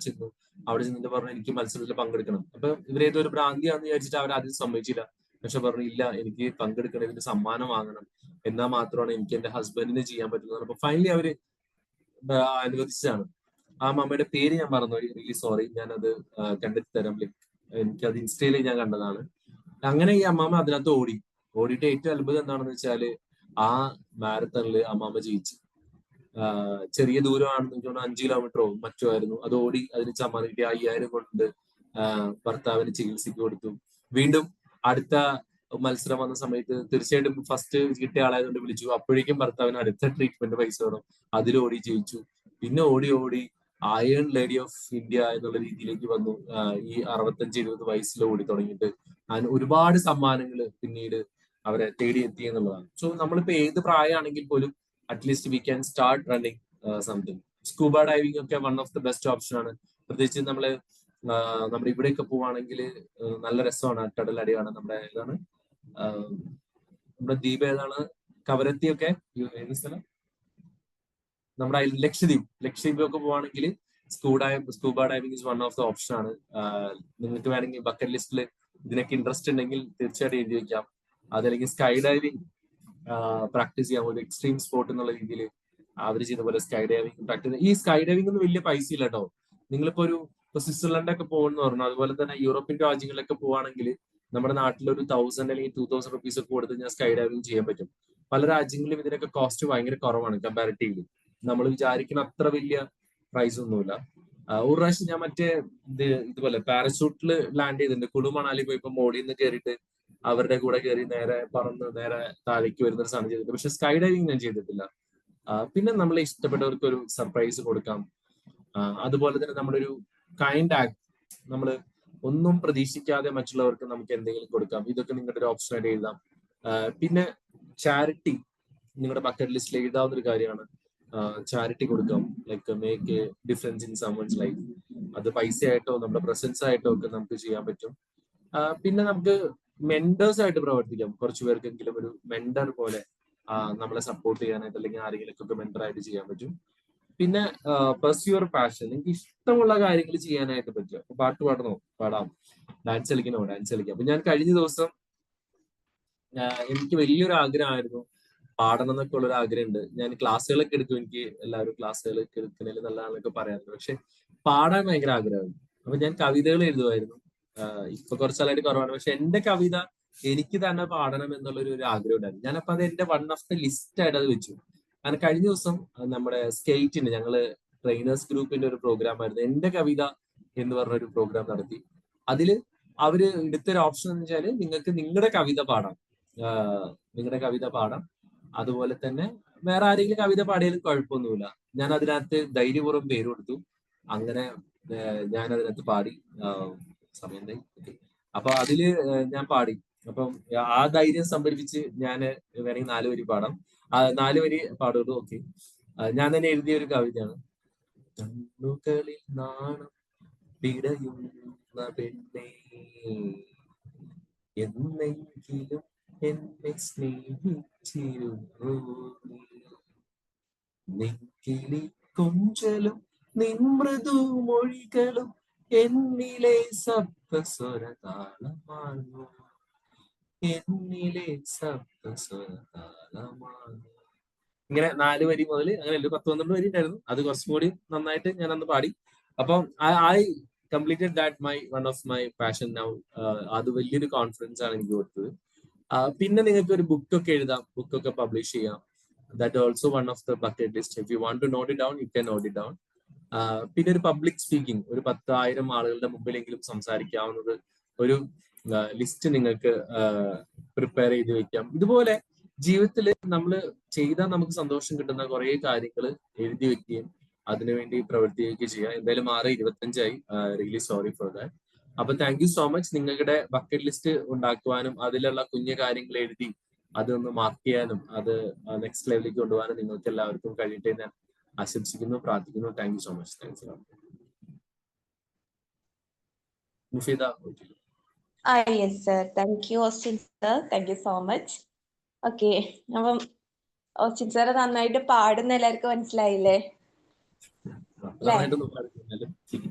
ചെന്നിട്ട് പറഞ്ഞു എനിക്ക് മത്സരത്തിൽ പങ്കെടുക്കണം. അപ്പൊ ഇവരേതോ ഒരു ഭ്രാന്തിയാന്ന് വിചാരിച്ചിട്ട് അവർ ആദ്യം സമ്മതിച്ചില്ല. പക്ഷെ പറഞ്ഞു ഇല്ല, എനിക്ക് പങ്കെടുക്കണം, ഇതിന് സമ്മാനം വാങ്ങണം, എന്നാൽ മാത്രമാണ് എനിക്ക് എന്റെ ഹസ്ബൻഡിന് ചെയ്യാൻ പറ്റുന്നത്. അപ്പൊ ഫൈനലി അവര് അനുവദിച്ചതാണ്. ആ മമ്മയുടെ പേര് ഞാൻ മറന്നുപോയി, റിയലി സോറി. ഞാനത് കണ്ടെത്തി തരാം. എനിക്കത് ഇൻസ്റ്റയിൽ ഞാൻ കണ്ടതാണ്. അങ്ങനെ ഈ അമ്മാമ്മ അതിനകത്ത് ഓടിയിട്ട് ഏറ്റവും അത്ഭുതം എന്താണെന്ന് വെച്ചാല് ആ മാരത്തണില് അമ്മാമ്മ ജയിച്ചു. ചെറിയ ദൂരമാണെന്ന് എനിക്ക് തോന്നുന്നു 5 കിലോമീറ്ററോ മറ്റോ ആയിരുന്നു. അത് ഓടി അതിന് സമ്മാനം കിട്ടി. 5000 കൊണ്ട് ഭർത്താവിന് ചികിത്സയ്ക്ക് കൊടുത്തു. വീണ്ടും അടുത്ത മത്സരം വന്ന സമയത്ത് തീർച്ചയായിട്ടും ഫസ്റ്റ് കിട്ടിയ ആളായതുകൊണ്ട് വിളിച്ചു. അപ്പോഴേക്കും ഭർത്താവിന് അടുത്ത ട്രീറ്റ്മെന്റ് പൈസ വേണം, അതിലോടി ജയിച്ചു. പിന്നെ ഓടി അയൺ ലേഡി ഓഫ് ഇന്ത്യ എന്നുള്ള രീതിയിലേക്ക് വന്നു. ഈ 65-70 വയസ്സിൽ ഓടി തുടങ്ങിയിട്ട് ഒരുപാട് സമ്മാനങ്ങൾ പിന്നീട് അവരെ തേടിയെത്തി എന്നുള്ളതാണ്. സോ നമ്മളിപ്പോ ഏത് പ്രായമാണെങ്കിൽ പോലും at least we can start running something. Scuba diving ഒക്കെ one of the best option ആണ്. പ്രത്യേകിച്ച് നമ്മുടെ ഇവിടെയൊക്കെ പോവാണെങ്കിൽ നല്ല രസമാണ്. കടലടിയാണ് നമ്മുടെ ഏതാണ് നമ്മുടെ ദ്വീപ് ഏതാണ്, കവരത്തിയൊക്കെ ഏത് സ്ഥലം, നമ്മുടെ ലക്ഷദ്വീപൊക്കെ പോവാണെങ്കിൽ scuba diving is one of the option ആണ്. നിങ്ങൾക്ക് വേണമെങ്കിൽ ബക്കറ്റ് ലിസ്റ്റിൽ ഇതിനൊക്കെ ഇൻട്രസ്റ്റ് ഉണ്ടെങ്കിൽ തീർച്ചയായിട്ടും എഴുതി വെക്കാം. അതല്ലെങ്കിൽ സ്കൈ ഡൈവിംഗ് പ്രാക്ടീസ് ചെയ്യാം. ഒരു എക്സ്ട്രീം സ്പോർട്ട് എന്നുള്ള രീതിയിൽ അവർ ചെയ്ത പോലെ സ്കൈ ഡൈവിംഗ് പ്രാക്ടീസ്. ഈ സ്കൈ ഡൈവിംഗ് ഒന്നും വലിയ പൈസ ഇല്ല കേട്ടോ. നിങ്ങളിപ്പോ സ്വിറ്റ്സർലൻഡൊക്കെ പോകുന്ന പറഞ്ഞു, അതുപോലെ തന്നെ യൂറോപ്യൻ രാജ്യങ്ങളിലൊക്കെ പോവാണെങ്കിൽ നമ്മുടെ നാട്ടിൽ ഒരു 1000 അല്ലെങ്കിൽ 2000 റുപ്പീസ് ഒക്കെ കൊടുത്ത് ഞാൻ സ്കൈ ഡൈവിംഗ് ചെയ്യാൻ പറ്റും. പല രാജ്യങ്ങളിലും ഇതിനൊക്കെ കോസ്റ്റ് ഭയങ്കര കുറവാണ് കമ്പാരിറ്റീവ്ലി. നമ്മൾ വിചാരിക്കുന്ന അത്ര വലിയ പ്രൈസ് ഒന്നുമില്ല. ഒരു പ്രാവശ്യം ഞാൻ ഇതുപോലെ പാരഷൂട്ടിൽ ലാൻഡ് ചെയ്തിട്ടുണ്ട്. കുളു മണാലി പോയപ്പോ മോളിൽ നിന്ന് കയറിയിട്ട് അവരുടെ കൂടെ കയറി നേരെ പറന്ന് നേരെ താഴേക്ക് വരുന്ന ഒരു സാധനം ചെയ്തിട്ടുണ്ട്. പക്ഷെ സ്കൈ ഡൈവിംഗ് ഞാൻ ചെയ്തിട്ടില്ല. പിന്നെ നമ്മളെ ഇഷ്ടപ്പെട്ടവർക്ക് ഒരു സർപ്രൈസ് കൊടുക്കാം. അതുപോലെ തന്നെ നമ്മുടെ ഒരു കൈൻഡ് ആക്ട്, നമ്മൾ ഒന്നും പ്രതീക്ഷിക്കാതെ മറ്റുള്ളവർക്ക് നമുക്ക് എന്തെങ്കിലും കൊടുക്കാം. ഇതൊക്കെ നിങ്ങളുടെ ഒരു ഓപ്ഷൻ ആയിട്ട് എഴുതാം. പിന്നെ ചാരിറ്റി നിങ്ങളുടെ ബക്കറ്റ് ലിസ്റ്റിൽ എഴുതാവുന്ന ഒരു കാര്യമാണ്. ചാരിറ്റി കൊടുക്കാം, like make A difference in someone's life. അത് പൈസ ആയിട്ടോ നമ്മുടെ പ്രസൻസ് ആയിട്ടോ ഒക്കെ നമുക്ക് ചെയ്യാൻ പറ്റും. പിന്നെ നമുക്ക് മെന്റേഴ്സ് ആയിട്ട് പ്രവർത്തിക്കാം. കുറച്ചു പേർക്കെങ്കിലും ഒരു മെന്റർ പോലെ നമ്മളെ സപ്പോർട്ട് ചെയ്യാനായിട്ട് അല്ലെങ്കിൽ ആരെങ്കിലും ഒക്കെ മെന്റർ ആയിട്ട് ചെയ്യാൻ പറ്റും. പിന്നെ പെർസ്യൂർ പാഷൻ, നിങ്ങൾക്ക് ഇഷ്ടമുള്ള കാര്യങ്ങൾ ചെയ്യാനായിട്ട് പറ്റും. അപ്പൊ പാട്ട് പാടാം, ഡാൻസ് കളിക്കാം. അപ്പൊ ഞാൻ കഴിഞ്ഞ ദിവസം എനിക്ക് വലിയൊരു ആഗ്രഹമായിരുന്നു പാടണം എന്നൊക്കെ ഉള്ളൊരു ആഗ്രഹമുണ്ട്. ഞാൻ ക്ലാസ്സുകളൊക്കെ എടുക്കും. എനിക്ക് എല്ലാവരും ക്ലാസ്സുകളൊക്കെ എടുക്കുന്നതിൽ നല്ലതാണെന്നൊക്കെ പറയാറുണ്ട്. പക്ഷെ പാടാൻ ഭയങ്കര ആഗ്രഹമായിരുന്നു. അപ്പൊ ഞാൻ കവിതകൾ എഴുതുമായിരുന്നു. ഇപ്പൊ കുറച്ചാലായിട്ട് കുറവാണ്. പക്ഷെ എന്റെ കവിത എനിക്ക് തന്നെ പാടണം എന്നുള്ളൊരു ആഗ്രഹം ഉണ്ടായിരുന്നു. ഞാനപ്പോ അത് എന്റെ വൺ ഓഫ് ദ ലിസ്റ്റ് ആയിട്ട് അത് വെച്ചു. കാരണം കഴിഞ്ഞ ദിവസം നമ്മുടെ സ്കേറ്റിന് ഞങ്ങള് ട്രെയിനേഴ്സ് ഗ്രൂപ്പിന്റെ ഒരു പ്രോഗ്രാം ആയിരുന്നു. എന്റെ കവിത എന്ന് പറഞ്ഞൊരു പ്രോഗ്രാം നടത്തി. അതില് അവര് എടുത്തൊരു ഓപ്ഷൻ എന്ന് വെച്ചാല് നിങ്ങൾക്ക് നിങ്ങളുടെ കവിത പാടാം. അതുപോലെ തന്നെ വേറെ ആരെങ്കിലും കവിത പാടിയാലും കുഴപ്പമൊന്നുമില്ല. ഞാൻ അതിനകത്ത് ധൈര്യപൂർവ്വം പേര് കൊടുത്തു. അങ്ങനെ ഞാൻ അതിനകത്ത് പാടി. സമയം അപ്പൊ അതില് ഞാൻ പാടി. അപ്പം ആ ധൈര്യം സംഭരിച്ച് ഞാൻ വേണമെങ്കിൽ 4 വരി പാടാം. 4 വരി പാടുള്ളൂ. ഓക്കെ. ഞാൻ തന്നെ എഴുതിയ ഒരു കവിതയാണ്. കണ്ണുകളിൽ നാണം പിടയുന്ന പെണ്ണേ, എന്നെങ്കിലും എന്നെ സ്നേഹിച്ചിരുന്നു, നെക്കിളി കൊഞ്ചലും നിൻ മൃദു മൊഴികളും എന്നിലെ സപ്തസ്വരതാളമാണു, ഇങ്ങനെ 4 വരി മുതൽ അങ്ങനെ 10-12 വരി ഉണ്ടായിരുന്നു. അത് കുറച്ചും കൂടി നന്നായിട്ട് ഞാൻ അന്ന് പാടി. അപ്പം I completed that one of my passion now. അത് വലിയൊരു കോൺഫിഡൻസ് ആണ് എനിക്ക് കൊടുത്തത്. പിന്നെ നിങ്ങൾക്ക് ഒരു ബുക്കൊക്കെ എഴുതാം, ബുക്കൊക്കെ പബ്ലിഷ് ചെയ്യാം. That also one of the bucket list. If you want to note it down, you can note it down. പിന്നെ ഒരു പബ്ലിക് സ്പീക്കിംഗ്, ഒരു 10,000 ആളുകളുടെ മുമ്പിലെങ്കിലും സംസാരിക്കാവുന്നത് ഒരു ലിസ്റ്റ് നിങ്ങൾക്ക് പ്രിപ്പയർ ചെയ്ത് വെക്കാം. ഇതുപോലെ ജീവിതത്തിൽ നമ്മൾ ചെയ്താൽ നമുക്ക് സന്തോഷം കിട്ടുന്ന കുറെ കാര്യങ്ങൾ എഴുതി വെക്കുകയും അതിനുവേണ്ടി പ്രവർത്തിക്കുകയും ചെയ്യാം. എന്തായാലും 6:25 റിയലി സോറി ഫോർ ദാറ്റ്. അപ്പൊ താങ്ക് യു സോ മച്ച്. നിങ്ങളുടെ ബക്കറ്റ് ലിസ്റ്റ് ഉണ്ടാക്കുവാനും അതിലുള്ള കുഞ്ഞു കാര്യങ്ങൾ എഴുതി അതൊന്ന് മാർക്ക് ചെയ്യാനും അത് നെക്സ്റ്റ് ലെവലിലേക്ക് കൊണ്ടുപോകാനും നിങ്ങൾക്ക് എല്ലാവർക്കും കഴിയട്ടെ എന്ന് ആശംസിക്കുന്നു, പ്രാർത്ഥിക്കുന്നു. Thank you so much. Thanks. Mufeeda.
Yes sir, thank you Austin sir, thank you so much. Okay, അപ്പം ഓസ്റ്റിൻ സാർ നന്നായിട്ട് പാടുന്ന എല്ലാവർക്കും മനസ്സിലായില്ലേ?
നന്നായിട്ടൊന്നും പറഞ്ഞാലും ശരി.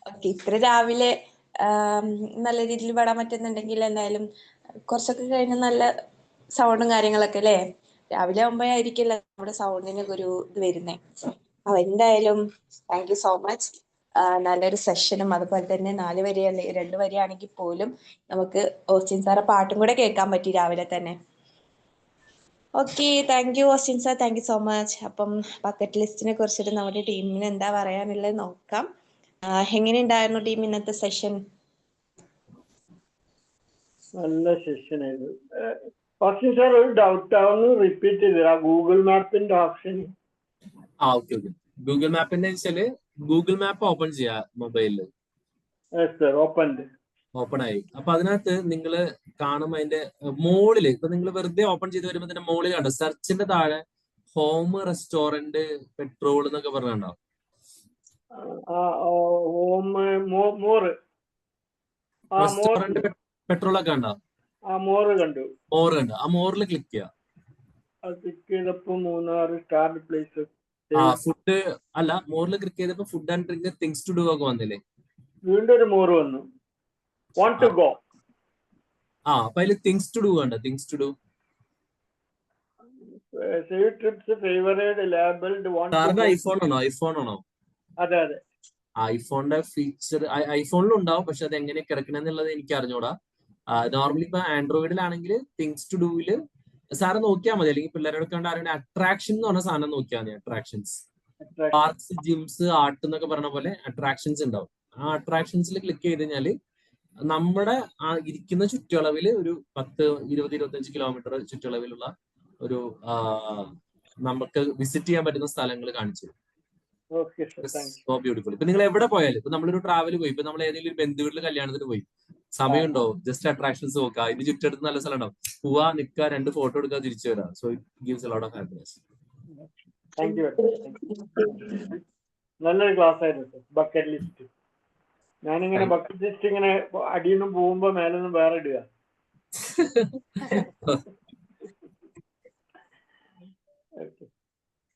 ഓക്കെ, ഇത്ര രാവിലെ നല്ല രീതിയിൽ പാടാൻ പറ്റുന്നുണ്ടെങ്കിൽ എന്തായാലും കുറച്ചൊക്കെ കഴിഞ്ഞ് നല്ല സൗണ്ടും കാര്യങ്ങളൊക്കെ അല്ലേ? രാവിലെ ആകുമ്പോഴായിരിക്കില്ല നമ്മുടെ സൗണ്ടിനൊക്കെ ഒരു ഇത് വരുന്നേ. അപ്പൊ എന്തായാലും താങ്ക് യു സോ മച്ച്. നല്ലൊരു സെഷനും അതുപോലെ തന്നെ 4 വരി അല്ലെങ്കിൽ 2 വരിയാണെങ്കിൽ പോലും നമുക്ക് ഓസ്റ്റിൻ സാറെ പാട്ടും കൂടെ കേൾക്കാൻ പറ്റി രാവിലെ തന്നെ. Okay, thank you Austin sir, thank you so much. അപ്പം ബക്കറ്റ് ലിസ്റ്റിനെ കുറിച്ചിട്ട് നമ്മുടെ ടീമിന് എന്താ പറയാനുള്ളത് നോക്കാം. എങ്ങനെയുണ്ടായിരുന്നു ടീം ഇന്നത്തെ സെഷൻ?
നല്ല സെഷൻ ആയിരുന്നു. ഓപ്ഷൻ സാർ, ഒരു ഡൗട്ട് ഒന്ന് റിപ്പീറ്റ് ചെയ്തത് ആ ഗൂഗിൾ മാപ്പിന്റെ ഓപ്ഷൻ.
ഓക്കെ. ഗൂഗിൾ മാപ്പിന്റെ വെച്ചാല് ഗൂഗിൾ മാപ്പ് ഓപ്പൺ ചെയ്യാ മൊബൈലില്. ഓപ്പൺ ആയി. അപ്പൊ അതിനകത്ത് നിങ്ങൾ കാണുമ്പോൾ അതിന്റെ മുകളില് ഇപ്പൊ നിങ്ങൾ വെറുതെ ഓപ്പൺ ചെയ്ത് വരുമ്പോൾ തന്നെ മുകളിൽ കണ്ടോ സെർച്ചിന്റെ താഴെ ഹോം, റെസ്റ്റോറന്റ്, പെട്രോൾ എന്നൊക്കെ പറഞ്ഞിട്ടുണ്ടാവും. റെസ്റ്റോറന്റ്, പെട്രോൾ ഒക്കെ ഉണ്ടോ?
മോറ് കണ്ടു.
ആ മോറിൽ ക്ലിക്ക് ചെയ്യാം.
ക്ലിക്ക് ചെയ്തപ്പോ മൂന്നാറ് സ്റ്റാർട്ട് പ്ലേസ്.
ഫുഡ് അല്ല, മോറിൽ ക്ലിക്ക് ചെയ്തപ്പോ food and drink, things to do ഒക്കെ വന്നില്ലേ?
വീണ്ടും ഒരു മോറ് വന്നു. Want to go.
അപ്പൊ അതിൽ തിങ്സ് ടു ഡു കണ്ടോ? Things to do.
Save trips favourite labelled want to go.
IPhone ആണോ?
അതെ.
ഐഫോണിന്റെ ഫീച്ചർ ഐഫോണിലും ഉണ്ടാവും, പക്ഷെ അത് എങ്ങനെ കിടക്കണെന്നുള്ളത് എനിക്ക് അറിഞ്ഞൂടാ. നോർമലി ഇപ്പൊ ആൻഡ്രോയിഡിലാണെങ്കിൽ തിങ്സ് ടു ഡൂവില് സാറ് നോക്കിയാൽ മതി, അല്ലെങ്കിൽ പിള്ളേരോട് കണ്ട് ആരുടെ അട്രാക്ഷൻ എന്ന് പറഞ്ഞ സാധനം നോക്കിയാൽ മതി. അട്രാക്ഷൻസ്, പാർക്സ്, ജിംസ്, ആർട്ട് എന്നൊക്കെ പറഞ്ഞ പോലെ അട്രാക്ഷൻസ് ഉണ്ടാവും. ആ അട്രാക്ഷൻസിൽ ക്ലിക്ക് ചെയ്ത് കഴിഞ്ഞാല് നമ്മുടെ ആ ഇരിക്കുന്ന ചുറ്റളവിൽ ഒരു 10-20-25 കിലോമീറ്റർ ചുറ്റളവിലുള്ള ഒരു നമുക്ക് വിസിറ്റ് ചെയ്യാൻ പറ്റുന്ന സ്ഥലങ്ങൾ കാണിച്ചു തരും. So beautiful. ഇപ്പൊ നിങ്ങൾ എവിടെ പോയാലും, ഇപ്പൊ നമ്മളൊരു ട്രാവൽ പോയി, ഇപ്പൊ നമ്മൾ ഏതെങ്കിലും ഒരു ബന്ധുവീട്ടിൽ കല്യാണത്തിന് പോയി, സമയമുണ്ടോ? ജസ്റ്റ് അട്രാക്ഷൻസ് നോക്കുക, ഇതിന് ചുറ്റടുത്ത് നല്ല സ്ഥലം ഉണ്ടാവും, പോവാ, നിൽക്കുക, 2 ഫോട്ടോ എടുക്കുക, തിരിച്ചു വരാം. So it gives a lot of happiness.
Thank you. നല്ലൊരു ക്ലാസ് ആയിരുന്നു ബക്കറ്റ് ലിസ്റ്റ്. ഞാനിങ്ങനെ ബക്കറ്റ് ലിസ്റ്റ് ഇങ്ങനെ അടിയിൽ നിന്നും പോകുമ്പോ മേലെ നിന്നും വേറെ ഇടുക.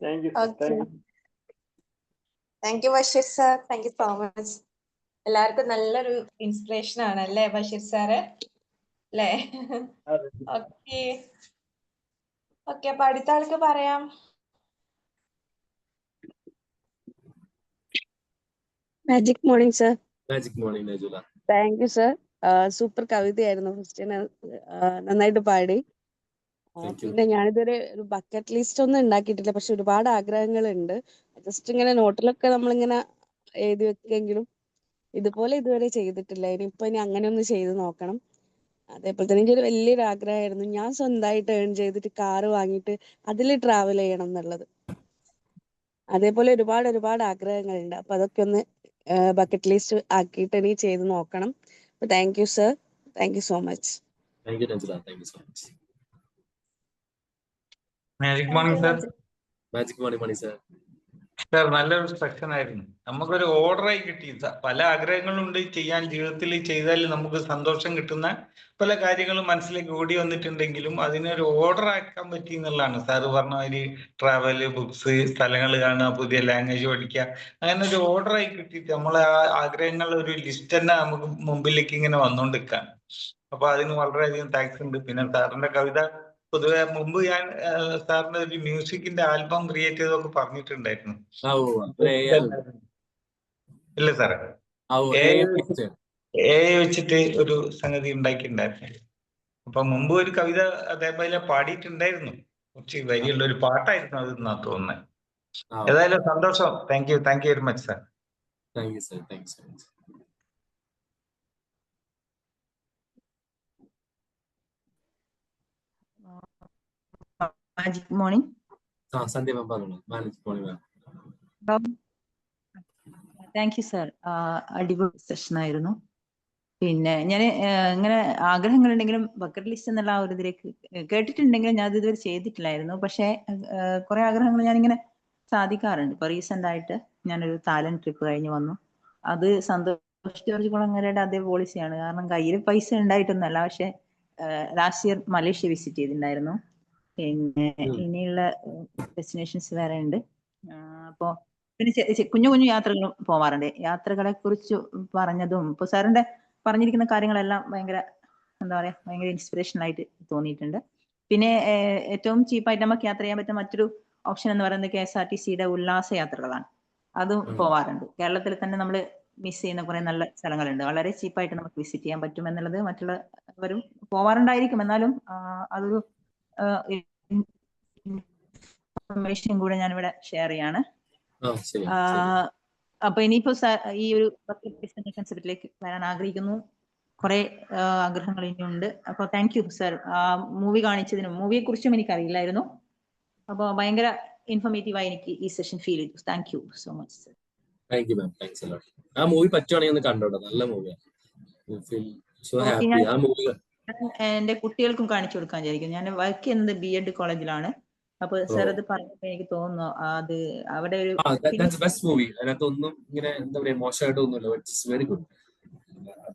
Thank you.
Thank you Basheer sir, thank you so much. എല്ലാവർക്കും നല്ലൊരു ഇൻസ്പിറേഷൻ ആണ് അല്ലേ ബഷീർ സാറ്? അല്ലേ? ഓക്കെ, അപ്പൊ അടുത്ത ആൾക്ക് പറയാം.
Magic morning sir.
Magic morning Najula.
Thank you sir. Super കവിതയായിരുന്നു. നന്നായിട്ട് പാടി. പിന്നെ ഞാനിതൊരു ബക്കറ്റ് ലിസ്റ്റ് ഒന്നും ഉണ്ടാക്കിയിട്ടില്ല, പക്ഷെ ഒരുപാട് ആഗ്രഹങ്ങളുണ്ട്. ജസ്റ്റ് ഇങ്ങനെ നോട്ടിലൊക്കെ നമ്മളിങ്ങനെ എഴുതി വെക്കെങ്കിലും ഇതുപോലെ ഇതുവരെ ചെയ്തിട്ടില്ല. ഇനി അങ്ങനെ ഒന്ന് ചെയ്ത് നോക്കണം. അതേപോലെ തന്നെ എനിക്കൊരു വലിയൊരു ആഗ്രഹമായിരുന്നു, ഞാൻ സ്വന്തമായിട്ട് ഏൺ ചെയ്തിട്ട് കാറ് വാങ്ങിയിട്ട് അതിൽ ട്രാവൽ ചെയ്യണം എന്നുള്ളത്. അതേപോലെ ഒരുപാട് ആഗ്രഹങ്ങളുണ്ട്. അപ്പൊ അതൊക്കെ ഒന്ന് ബക്കറ്റ് ലിസ്റ്റ് ആക്കിയിട്ട് ഇനി ചെയ്ത് നോക്കണം. അപ്പൊ thank you sir, thank you so much.
Thank you Najula, thank you so much.
Magic morning sir.
Magic morning sir.
Sir, നല്ലൊരു സെക്ഷൻ ആയിരുന്നു. നമുക്കൊരു ഓർഡറായി കിട്ടി. പല ആഗ്രഹങ്ങളുണ്ട് ചെയ്യാൻ, ജീവിതത്തിൽ ചെയ്താൽ നമുക്ക് സന്തോഷം കിട്ടുന്ന പല കാര്യങ്ങളും മനസ്സിലേക്ക് ഓടി വന്നിട്ടുണ്ടെങ്കിലും അതിനൊരു ഓർഡർ ആക്കാൻ പറ്റി എന്നുള്ളതാണ്. സാറ് പറഞ്ഞ മാതിരി ട്രാവല്, ബുക്സ്, സ്ഥലങ്ങൾ കാണുക, പുതിയ ലാംഗ്വേജ് പഠിക്കുക, അങ്ങനെ ഒരു ഓർഡറായി കിട്ടിയിട്ട് നമ്മളെ ആ ആഗ്രഹങ്ങളുടെ ഒരു ലിസ്റ്റ് തന്നെ നമുക്ക് മുമ്പിലേക്ക് ഇങ്ങനെ വന്നുകൊണ്ടിരിക്കാൻ. അപ്പൊ അതിന് വളരെയധികം താങ്ക്സ് ഉണ്ട്. പിന്നെ സാറിന്റെ കവിത പൊതുവെ മുമ്പ് ഞാൻ സാറിന്റെ ഒരു മ്യൂസിക്കിന്റെ ആൽബം ക്രിയേറ്റ് ചെയ്തൊക്കെ പറഞ്ഞിട്ടുണ്ടായിരുന്നു. ഇല്ല സാറേ, AI വെച്ചിട്ട് ഒരു സംഗതി ഉണ്ടാക്കിയിട്ടുണ്ടായിരുന്നു. അപ്പൊ മുമ്പ് ഒരു കവിത അതേപോലെ പാടിയിട്ടുണ്ടായിരുന്നു. കുറച്ച് വരിയുള്ള ഒരു പാട്ടായിരുന്നു അത് എന്നാ തോന്നുന്നത്. ഏതായാലും സന്തോഷം. Thank you very much sir.
Thank you sir, thank you so much.
Magic morning.
Sandhya ma'am പറഞ്ഞു. Magic morning ma'am.
Thank you sir. അടിപൊളി സെഷൻ ആയിരുന്നു. പിന്നെ ഞാൻ ഇങ്ങനെ ആഗ്രഹങ്ങളുണ്ടെങ്കിലും ബക്കറ്റ് ലിസ്റ്റ് എന്നുള്ള ആ ഒരു ഇതിലേക്ക് കേട്ടിട്ടുണ്ടെങ്കിലും ഞാൻ ഇതുവരെ ചെയ്തിട്ടില്ലായിരുന്നു. പക്ഷെ കുറെ ആഗ്രഹങ്ങൾ ഞാനിങ്ങനെ സാധിക്കാറുണ്ട്. ഇപ്പൊ റീസെന്റ് ആയിട്ട് ഞാനൊരു തായ്ലൻഡ് ട്രിപ്പ് കഴിഞ്ഞ് വന്നു. അത് സന്തോഷ് ജോർജ് കുളങ്ങരയുടെ അതേ പോളിസിയാണ്. കാരണം കയ്യിൽ പൈസ ഉണ്ടായിട്ടൊന്നുമല്ല, പക്ഷെ ലാസ്റ്റ് ഇയർ മലേഷ്യ വിസിറ്റ് ചെയ്തിട്ടുണ്ടായിരുന്നു. പിന്നെ ഇനിയുള്ള ഡെസ്റ്റിനേഷൻസ് വേറെ ഉണ്ട്. അപ്പോൾ പിന്നെ കുഞ്ഞു കുഞ്ഞു യാത്രകളും പോവാറുണ്ട്. യാത്രകളെ കുറിച്ച് പറഞ്ഞതും ഇപ്പൊ സാറിന്റെ പറഞ്ഞിരിക്കുന്ന കാര്യങ്ങളെല്ലാം ഭയങ്കര എന്താ പറയാ ഭയങ്കര ഇൻസ്പിറേഷൻ ആയിട്ട് തോന്നിയിട്ടുണ്ട്. പിന്നെ ഏറ്റവും ചീപ്പായിട്ട് നമുക്ക് യാത്ര ചെയ്യാൻ പറ്റുന്ന മറ്റൊരു ഓപ്ഷൻ എന്ന് പറയുന്നത് KSRTCയുടെ ഉല്ലാസ യാത്രകളാണ്. അതും പോവാറുണ്ട്. കേരളത്തിൽ തന്നെ നമ്മൾ മിസ് ചെയ്യുന്ന കുറെ നല്ല സ്ഥലങ്ങളുണ്ട്. വളരെ ചീപ്പായിട്ട് നമുക്ക് വിസിറ്റ് ചെയ്യാൻ പറ്റും എന്നുള്ളത് മറ്റുള്ളവരും പോവാറുണ്ടായിരിക്കും. എന്നാലും അതൊരു ഇൻഫർമേഷൻ കൂടെ ഞാനിവിടെ ഷെയർ ചെയ്യാണ്. അപ്പൊ ഇനിയിപ്പോ ഈ ഒരു കൺസെപ്റ്റിലേക്ക് വരാൻ ആഗ്രഹിക്കുന്നു. കുറെ ആഗ്രഹങ്ങൾ ഇനിയുണ്ട്. അപ്പൊ താങ്ക് യു സർ. മൂവി കാണിച്ചതിനും മൂവിയെ കുറിച്ചും എനിക്കറിയില്ലായിരുന്നു. അപ്പൊ ഭയങ്കര ഇൻഫോർമേറ്റീവായി എനിക്ക് ഈ സെഷൻ ഫീൽ ചെയ്തു. Thank you so much sir.
Thank you ma'am. Thanks a ലോട്ട്. ആ മൂവി പറ്റുവാണെങ്കിൽ ഒന്ന് കണ്ടോട്ടോ. നല്ല മൂവിയാണ്.
എന്റെ കുട്ടികൾക്കും കാണിച്ചു കൊടുക്കാൻ വിചാരിക്കും. ഞാൻ വർക്ക് ചെയ്യുന്നത് B.Ed കോളേജിലാണ്. അപ്പൊ സർ അത് പറഞ്ഞപ്പോ എനിക്ക് തോന്നുന്നു അത് അവിടെ ഒരു
ബെസ്റ്റ് മൂവി. അതിനകത്തൊന്നും ഇങ്ങനെ എന്താ പറയാ മോശമായിട്ട് ഒന്നുമില്ല. It's very good.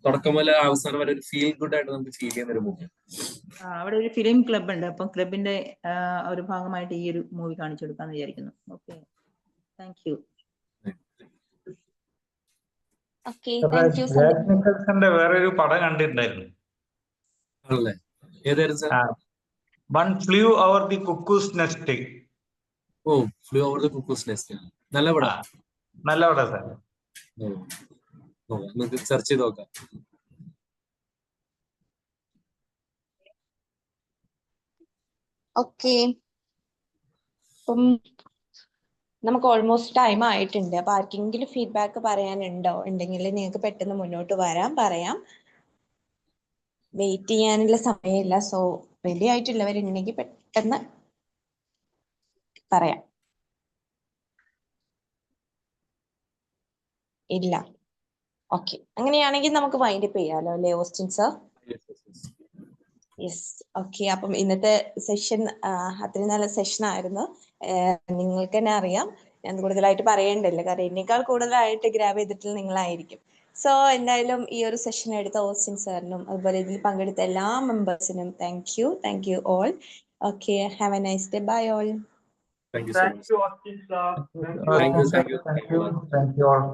തുടക്കം മുതൽ അവസാനം വരെ ഒരു ഫീൽ ഗുഡ് ആയിട്ട് നമുക്ക് ഫീൽ ചെയ്യുന്ന ഒരു മൂവിയാണ്.
അവിടെ ഒരു ഫിലിം ക്ലബ് ഉണ്ട്. അപ്പം ക്ലബിന്റെ ഒരു ഭാഗമായിട്ട് ഈ ഒരു മൂവി കാണിച്ചു കൊടുക്കാന്ന് വിചാരിക്കുന്നു. Okay, thank you.
വേറൊരു പടം കണ്ടിട്ടുണ്ടായിരുന്നു. One flew over the cuckoo's nest.
Oh, flew over the cuckoo's nest. നല്ല പടം.
നല്ല പടം സാർ.
നമുക്ക് സെർച്ച് ചെയ്ത് നോക്കാം.
ഓക്കെ, അപ്പം നമുക്ക് ഓൾമോസ്റ്റ് ടൈം ആയിട്ടുണ്ട്. അപ്പൊ ആർക്കെങ്കിലും ഫീഡ്ബാക്ക് പറയാനുണ്ടോ? ഉണ്ടെങ്കിൽ നിങ്ങൾക്ക് പെട്ടെന്ന് മുന്നോട്ട് പറയാം. വെയിറ്റ് ചെയ്യാനുള്ള സമയമില്ല. സോ റെഡി ആയിട്ടുള്ളവരുണ്ടെങ്കിൽ പെട്ടെന്ന് പറയാം. ഇല്ല, ഓക്കെ. അങ്ങനെയാണെങ്കിൽ നമുക്ക് വൈൻഡ് അപ്പ് ചെയ്യാലോ അല്ലേ ഓസ്റ്റിൻ സർ? Yes, okay. അപ്പം ഇന്നത്തെ സെഷൻ അത്രയും നല്ല സെഷൻ ആയിരുന്നു. നിങ്ങൾക്ക് തന്നെ അറിയാം, ഞാൻ കൂടുതലായിട്ട് പറയേണ്ടല്ലോ, കാരണം എന്നേക്കാൾ കൂടുതലായിട്ട് ഗ്രാബ് ചെയ്തിട്ടുള്ള നിങ്ങളായിരിക്കും. സോ എന്തായാലും ഈ ഒരു സെഷൻ എടുത്ത ഓസ്റ്റിൻ സാറിനും അതുപോലെ ഇതിൽ പങ്കെടുത്ത എല്ലാ മെമ്പേഴ്സിനും thank you all. Okay, have a nice day. Bye all.
Thank you so much.
Thank you, Austin sir.
Thank you all.